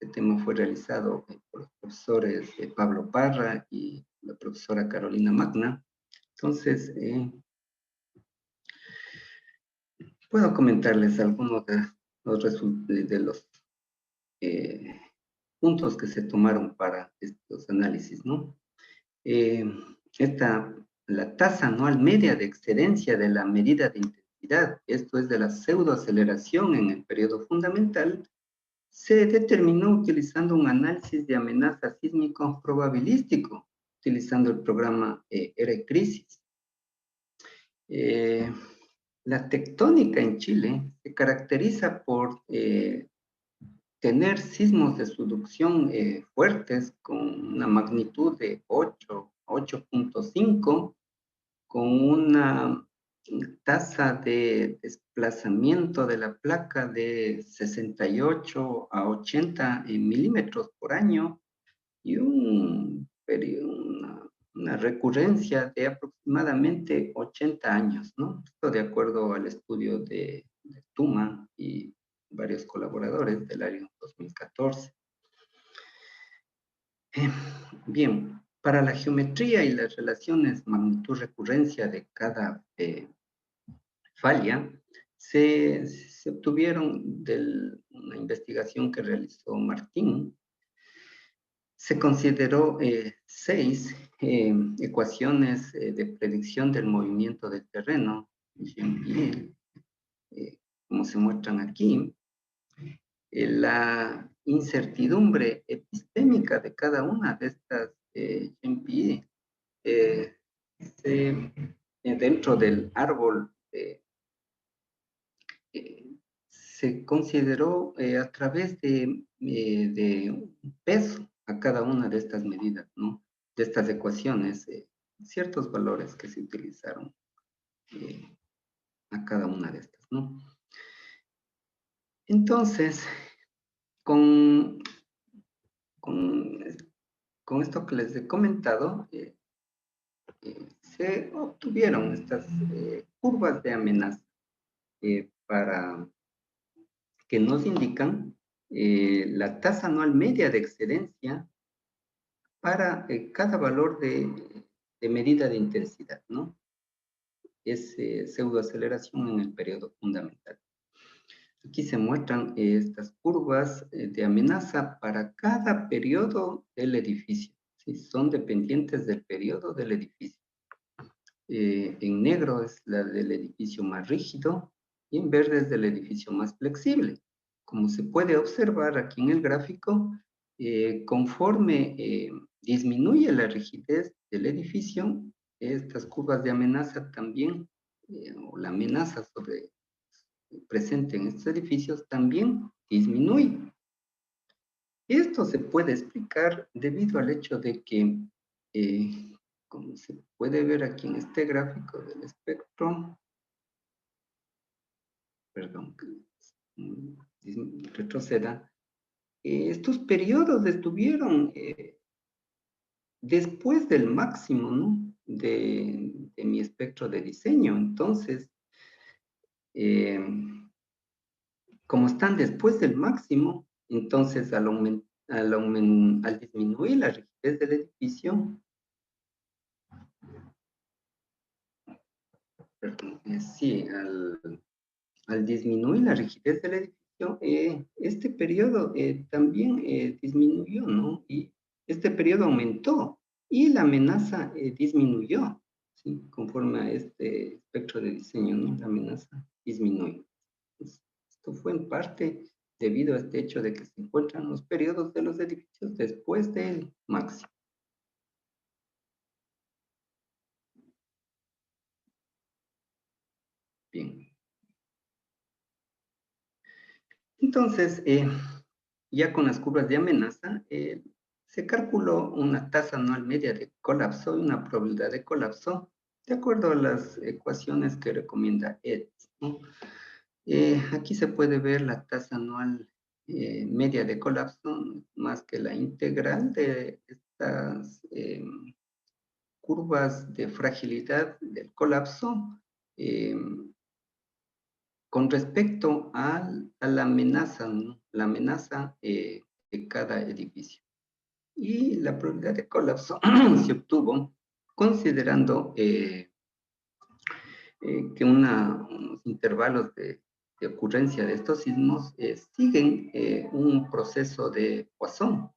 Este tema fue realizado por los profesores Pablo Parra y la profesora Carolina Magna. Entonces, puedo comentarles algunos de los puntos que se tomaron para estos análisis, ¿no? La tasa anual media de excedencia de la medida de intensidad, esto es de la pseudoaceleración en el periodo fundamental, se determinó utilizando un análisis de amenaza sísmico probabilístico, utilizando el programa ERE-Crisis. La tectónica en Chile se caracteriza por tener sismos de subducción fuertes con una magnitud de 8, 8.5, con una tasa de desplazamiento de la placa de 68 a 80 milímetros por año y una recurrencia de aproximadamente 80 años, ¿no? Esto de acuerdo al estudio de Tuma y varios colaboradores del año 2014. Bien, para la geometría y las relaciones magnitud-recurrencia de cada falla, se obtuvieron de una investigación que realizó Martín. Se consideró 6 ecuaciones de predicción del movimiento del terreno, como se muestran aquí. La incertidumbre epistémica de cada una de estas GMPI dentro del árbol se consideró a través de un peso a cada una de estas medidas, ¿no? De estas ecuaciones, ciertos valores que se utilizaron a cada una de estas, ¿no? Entonces, con esto que les he comentado, se obtuvieron estas curvas de amenaza para que nos indican la tasa anual media de excedencia para cada valor de medida de intensidad, ¿no? Es pseudoaceleración en el periodo fundamental. Aquí se muestran estas curvas de amenaza para cada periodo del edificio, ¿sí? Son dependientes del periodo del edificio. En negro es la del edificio más rígido y en verde es del edificio más flexible. Como se puede observar aquí en el gráfico, conforme disminuye la rigidez del edificio, estas curvas de amenaza también, o la amenaza presente en estos edificios también disminuye. Esto se puede explicar debido al hecho de que, como se puede ver aquí en este gráfico del espectro, perdón, retroceda, estos periodos estuvieron después del máximo, ¿no? de mi espectro de diseño. Entonces, como están después del máximo, entonces al disminuir la rigidez del edificio, perdón, sí, al disminuir la rigidez del edificio, este periodo también disminuyó, ¿no? Y este periodo aumentó y la amenaza disminuyó, ¿sí? Conforme a este espectro de diseño, ¿no? La amenaza disminuyó. Pues, esto fue en parte debido a este hecho de que se encuentran los periodos de los edificios después del máximo. Bien. Entonces, ya con las curvas de amenaza, se calculó una tasa anual media de colapso y una probabilidad de colapso de acuerdo a las ecuaciones que recomienda EDS, ¿no? Aquí se puede ver la tasa anual media de colapso, más que la integral de estas curvas de fragilidad del colapso con respecto a la amenaza, ¿no? La amenaza de cada edificio. Y la probabilidad de colapso se obtuvo considerando que unos intervalos de ocurrencia de estos sismos siguen un proceso de Poisson.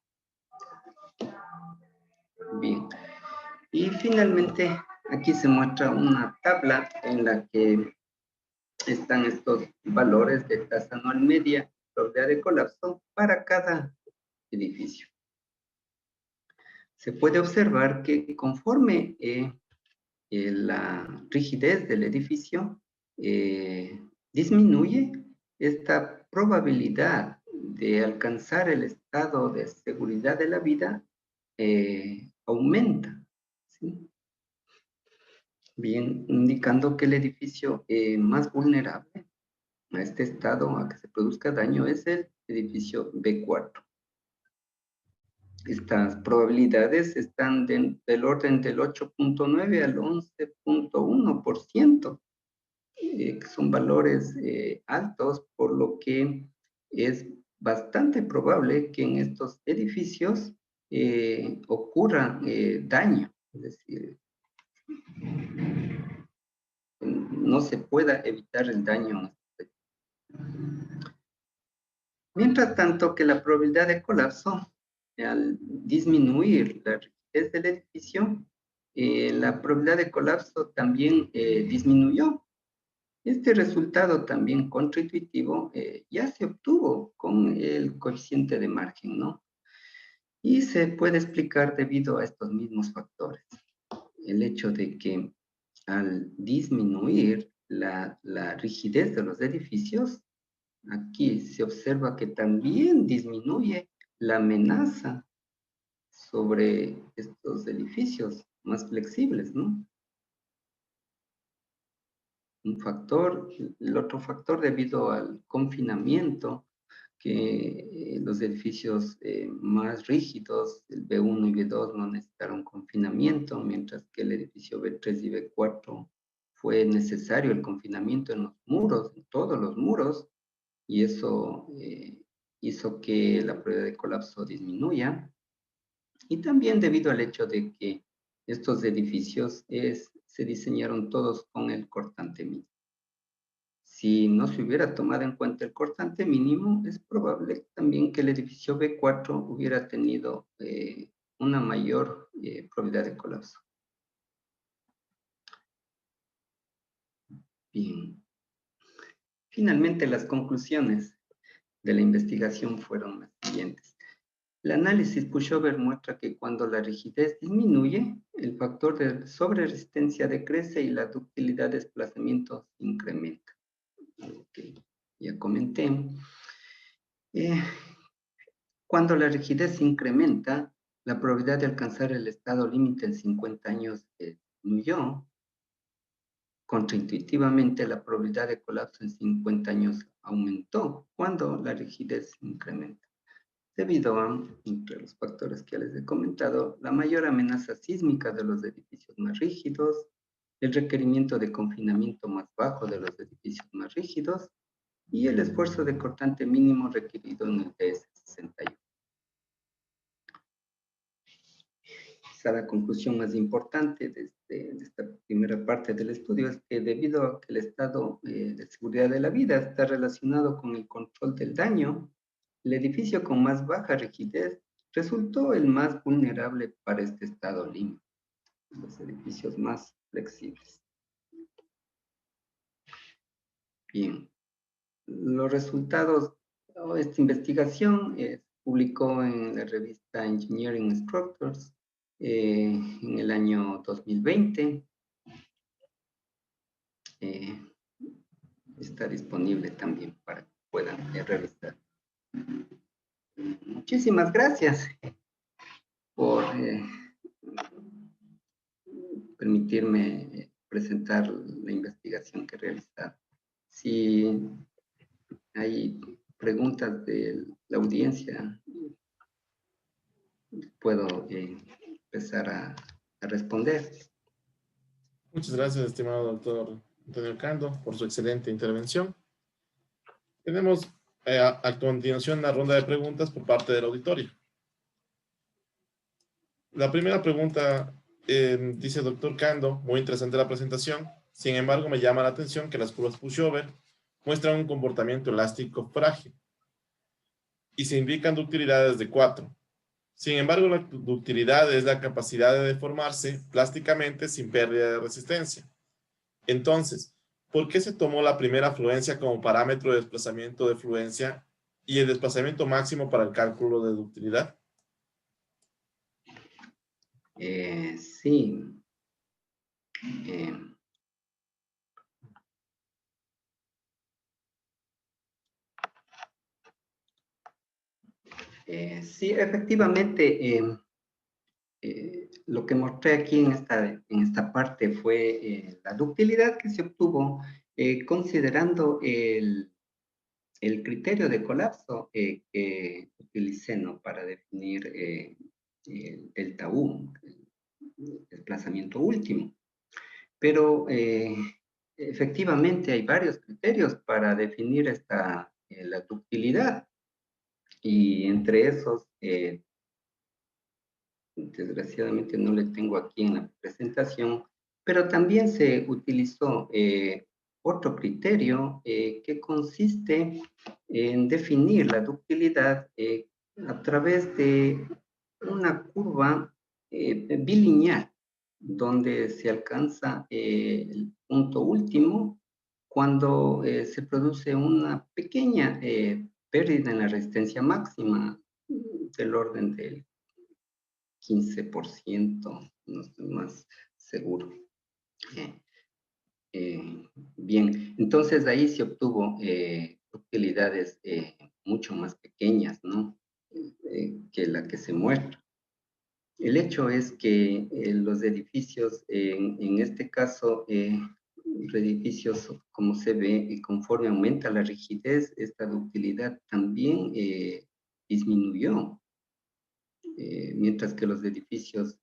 Bien. Y finalmente, aquí se muestra una tabla en la que están estos valores de tasa anual media, probabilidad de colapso para cada edificio. Se puede observar que conforme la rigidez del edificio disminuye, esta probabilidad de alcanzar el estado de seguridad de la vida aumenta, ¿sí? Bien, indicando que el edificio más vulnerable a este estado, a que se produzca daño, es el edificio B4. Estas probabilidades están del orden del 8.9 al 11.1%, que son valores altos, por lo que es bastante probable que en estos edificios ocurra daño, es decir, no se pueda evitar el daño. Mientras tanto, que la probabilidad de colapso, al disminuir la rigidez del edificio, la probabilidad de colapso también disminuyó. Este resultado también contraintuitivo ya se obtuvo con el coeficiente de margen, ¿no? Y se puede explicar debido a estos mismos factores. El hecho de que al disminuir la rigidez de los edificios, aquí se observa que también disminuye la amenaza sobre estos edificios más flexibles, ¿no? Un factor, el otro factor debido al confinamiento, que los edificios más rígidos, el B1 y B2 no necesitaron confinamiento, mientras que el edificio B3 y B4 fue necesario el confinamiento en los muros, en todos los muros, y eso hizo que la probabilidad de colapso disminuya. Y también debido al hecho de que estos edificios se diseñaron todos con el cortante mínimo. Si no se hubiera tomado en cuenta el cortante mínimo, es probable también que el edificio B4 hubiera tenido una mayor probabilidad de colapso. Bien. Finalmente, las conclusiones de la investigación fueron las siguientes. El análisis Pushover muestra que cuando la rigidez disminuye, el factor de sobreresistencia decrece y la ductilidad de desplazamiento incrementa. Algo que ya comenté. Cuando la rigidez incrementa, la probabilidad de alcanzar el estado límite en 50 años disminuyó. Contraintuitivamente, la probabilidad de colapso en 50 años aumentó cuando la rigidez incrementa. Debido a, entre los factores que les he comentado, la mayor amenaza sísmica de los edificios más rígidos, el requerimiento de confinamiento más bajo de los edificios más rígidos y el esfuerzo de cortante mínimo requerido en el DS61. Quizá la conclusión más importante de esta primera parte del estudio es que debido a que el estado de seguridad de la vida está relacionado con el control del daño, el edificio con más baja rigidez resultó el más vulnerable para este estado límite, los edificios más flexibles. Bien, los resultados de esta investigación publicó en la revista Engineering Structures en el año 2020. Está disponible también para que puedan revisar. Muchísimas gracias por permitirme presentar la investigación que he realizado. Si hay preguntas de la audiencia, puedo empezar a responder. Muchas gracias, estimado doctor Antonio Cando, por su excelente intervención. Tenemos A continuación, la ronda de preguntas por parte del auditorio. La primera pregunta dice, doctor Cando, muy interesante la presentación. Sin embargo, me llama la atención que las curvas pushover muestran un comportamiento elástico frágil y se indican ductilidades de 4. Sin embargo, la ductilidad es la capacidad de deformarse plásticamente sin pérdida de resistencia. Entonces, ¿por qué se tomó la primera fluencia como parámetro de desplazamiento de fluencia y el desplazamiento máximo para el cálculo de ductilidad? Sí. Sí, efectivamente, lo que mostré aquí en esta parte fue la ductilidad que se obtuvo considerando el criterio de colapso que utilicé, ¿no?, para definir el delta U, el desplazamiento último. Pero efectivamente hay varios criterios para definir la ductilidad, y entre esos, desgraciadamente no le tengo aquí en la presentación, pero también se utilizó otro criterio que consiste en definir la ductilidad a través de una curva bilineal, donde se alcanza el punto último cuando se produce una pequeña pérdida en la resistencia máxima del orden del 15%, no estoy más seguro. Bien, entonces ahí se obtuvo utilidades mucho más pequeñas, ¿no?, que la que se muestra. El hecho es que los edificios, en este caso, los edificios, como se ve, conforme aumenta la rigidez, esta ductilidad también disminuyó. Mientras que los edificios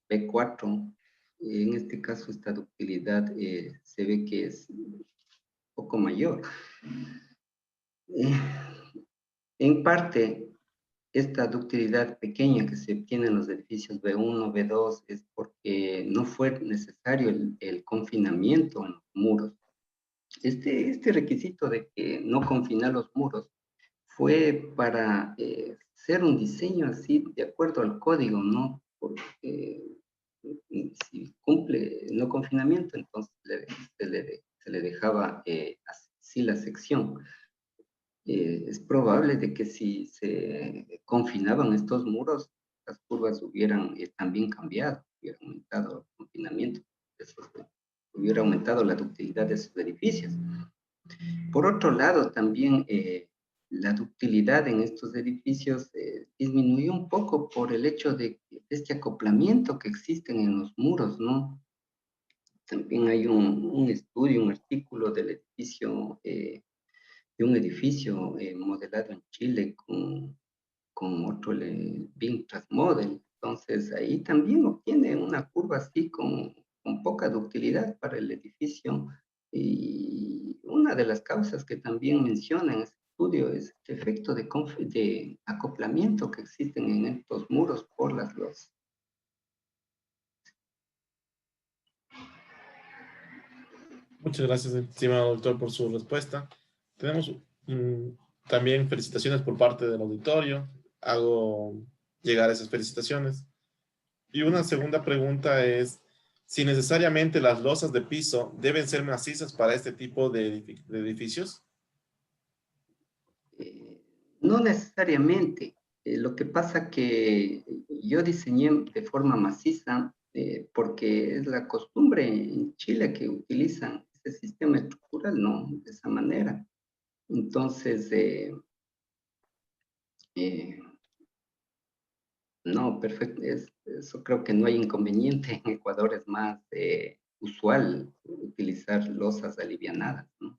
P4, en este caso esta ductilidad se ve que es un poco mayor. En parte, esta ductilidad pequeña que se obtiene en los edificios B1, B2, es porque no fue necesario el confinamiento en los muros. Este requisito de que no confinar los muros fue para hacer un diseño así de acuerdo al código, ¿no? Porque si cumple el no confinamiento, entonces se le dejaba así la sección. Es probable de que si se confinaban estos muros, las curvas hubieran también cambiado, hubiera aumentado el confinamiento, hubiera aumentado la ductilidad de esos edificios. Por otro lado, también la ductilidad en estos edificios disminuyó un poco por el hecho de este acoplamiento que existen en los muros, ¿no? También hay un estudio, un artículo del edificio, de un edificio modelado en Chile con otro BIM Transmodel. Entonces, ahí también obtiene una curva así con poca ductilidad para el edificio. Y una de las causas que también menciona en este estudio es el efecto de acoplamiento que existen en estos muros por las losas. Muchas gracias, estimado doctor, por su respuesta. Tenemos también felicitaciones por parte del auditorio. Hago llegar esas felicitaciones. Y una segunda pregunta es si necesariamente las losas de piso deben ser macizas para este tipo de edificios. No necesariamente. Lo que pasa que yo diseñé de forma maciza porque es la costumbre en Chile que utilizan ese sistema estructural, no de esa manera. Entonces, no, perfecto. Eso creo que no hay inconveniente. En Ecuador es más usual utilizar losas alivianadas, ¿no?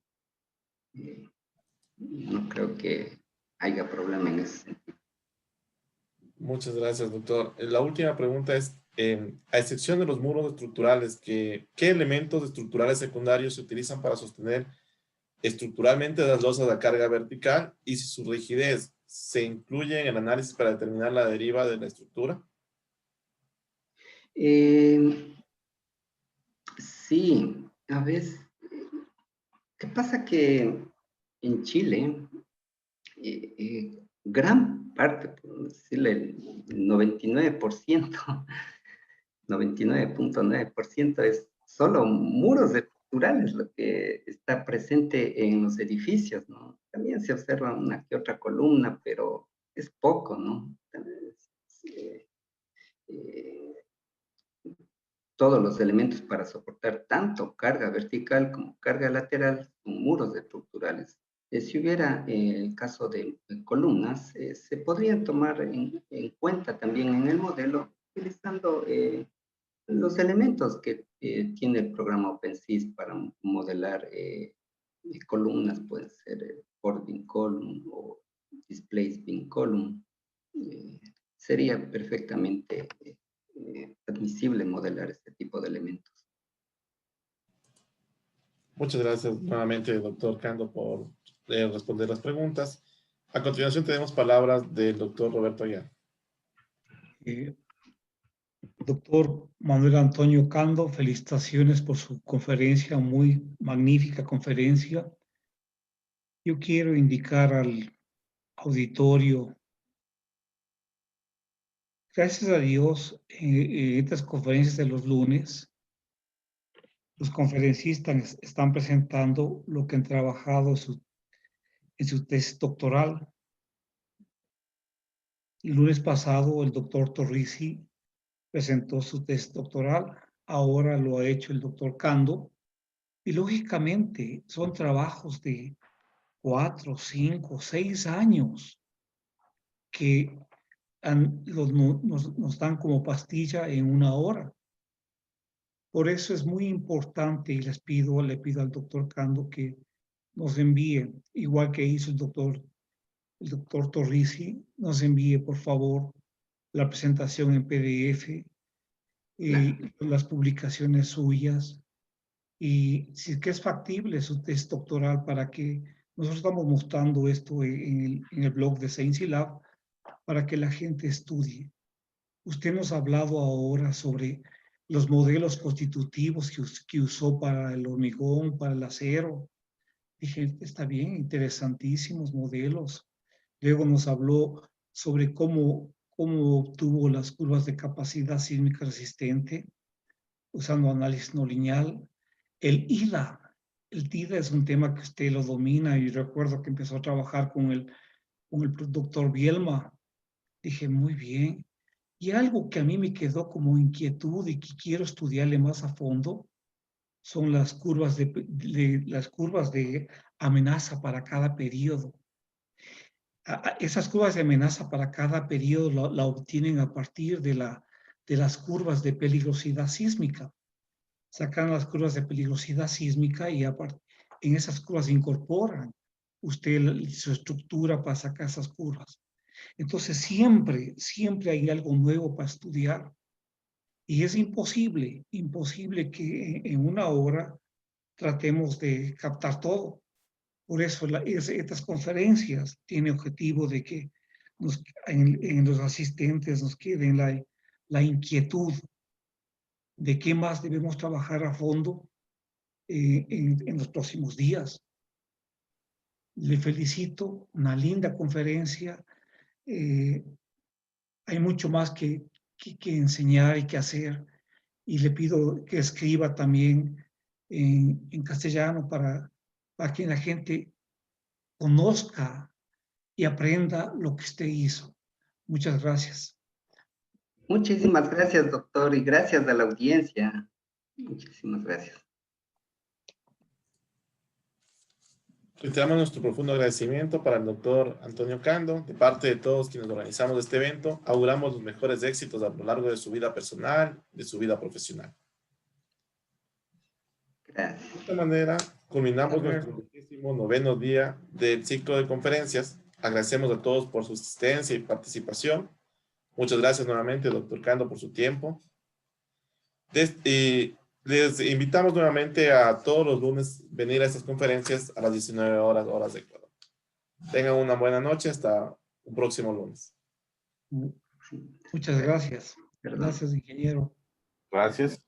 No creo que haya problema en ese sentido. Muchas gracias, doctor. La última pregunta es, a excepción de los muros estructurales, ¿qué elementos estructurales secundarios se utilizan para sostener estructuralmente las losas a carga vertical y si su rigidez se incluye en el análisis para determinar la deriva de la estructura? Sí, a veces, ¿qué pasa? Que en Chile, gran parte, por decirle el 99%, 99.9% es solo muros estructurales lo que está presente en los edificios, ¿no? También se observa una que otra columna, pero es poco, ¿no? Eh, todos los elementos para soportar tanto carga vertical como carga lateral son muros estructurales. Si hubiera el caso de columnas, se podrían tomar en cuenta también en el modelo utilizando los elementos que tiene el programa OpenSys para modelar columnas. Pueden ser boarding column o displaced beam column. Sería perfectamente admisible modelar este tipo de elementos. Muchas gracias nuevamente, doctor Cando, por responder las preguntas. A continuación tenemos palabras del doctor Roberto Ayala. Doctor Manuel Antonio Cando, felicitaciones por su conferencia, muy magnífica conferencia. Yo quiero indicar al auditorio, gracias a Dios, en estas conferencias de los lunes, los conferencistas están presentando lo que han trabajado en su tesis doctoral. El lunes pasado, el doctor Torrisi presentó su tesis doctoral, ahora lo ha hecho el doctor Cando, y lógicamente son trabajos de 4, 5, 6 años que nos dan como pastilla en 1 hora. Por eso es muy importante y le pido al doctor Cando que nos envíe, igual que hizo el doctor Torrisi, nos envíe por favor la presentación en PDF y las publicaciones suyas y si es que es factible su tesis doctoral para que nosotros estamos mostrando esto en el blog de Science Lab para que la gente estudie. Usted nos ha hablado ahora sobre los modelos constitutivos que usó para el hormigón, para el acero. Dije, está bien, interesantísimos modelos. Luego nos habló sobre cómo obtuvo las curvas de capacidad sísmica resistente usando análisis no lineal. El IDA. El IDA es un tema que usted lo domina y recuerdo que empezó a trabajar con el doctor Bielma. Dije, muy bien. Y algo que a mí me quedó como inquietud y que quiero estudiarle más a fondo son las curvas de amenaza para cada periodo. Esas curvas de amenaza para cada periodo la obtienen a partir de las curvas de peligrosidad sísmica. Sacan las curvas de peligrosidad sísmica y en esas curvas incorporan usted su estructura para sacar esas curvas. Entonces siempre hay algo nuevo para estudiar y es imposible que en 1 hora tratemos de captar todo. Por eso estas conferencias tienen objetivo de que en los asistentes nos quede la inquietud de qué más debemos trabajar a fondo en los próximos días. Le felicito, una linda conferencia. Hay mucho más que enseñar y que hacer. Y le pido que escriba también en castellano para que la gente conozca y aprenda lo que usted hizo. Muchas gracias. Muchísimas gracias, doctor, y gracias a la audiencia. Muchísimas gracias. Reiteramos nuestro profundo agradecimiento para el doctor Antonio Cando. De parte de todos quienes organizamos este evento, auguramos los mejores éxitos a lo largo de su vida personal, de su vida profesional. Gracias. De esta manera, culminamos nuestro 29º día del ciclo de conferencias. Agradecemos a todos por su asistencia y participación. Muchas gracias nuevamente, doctor Cando, por su tiempo. Les invitamos nuevamente a todos los lunes venir a estas conferencias a las 19 horas, horas de Ecuador. Tengan una buena noche. Hasta un próximo lunes. Muchas gracias. Perdón. Gracias, ingeniero. Gracias.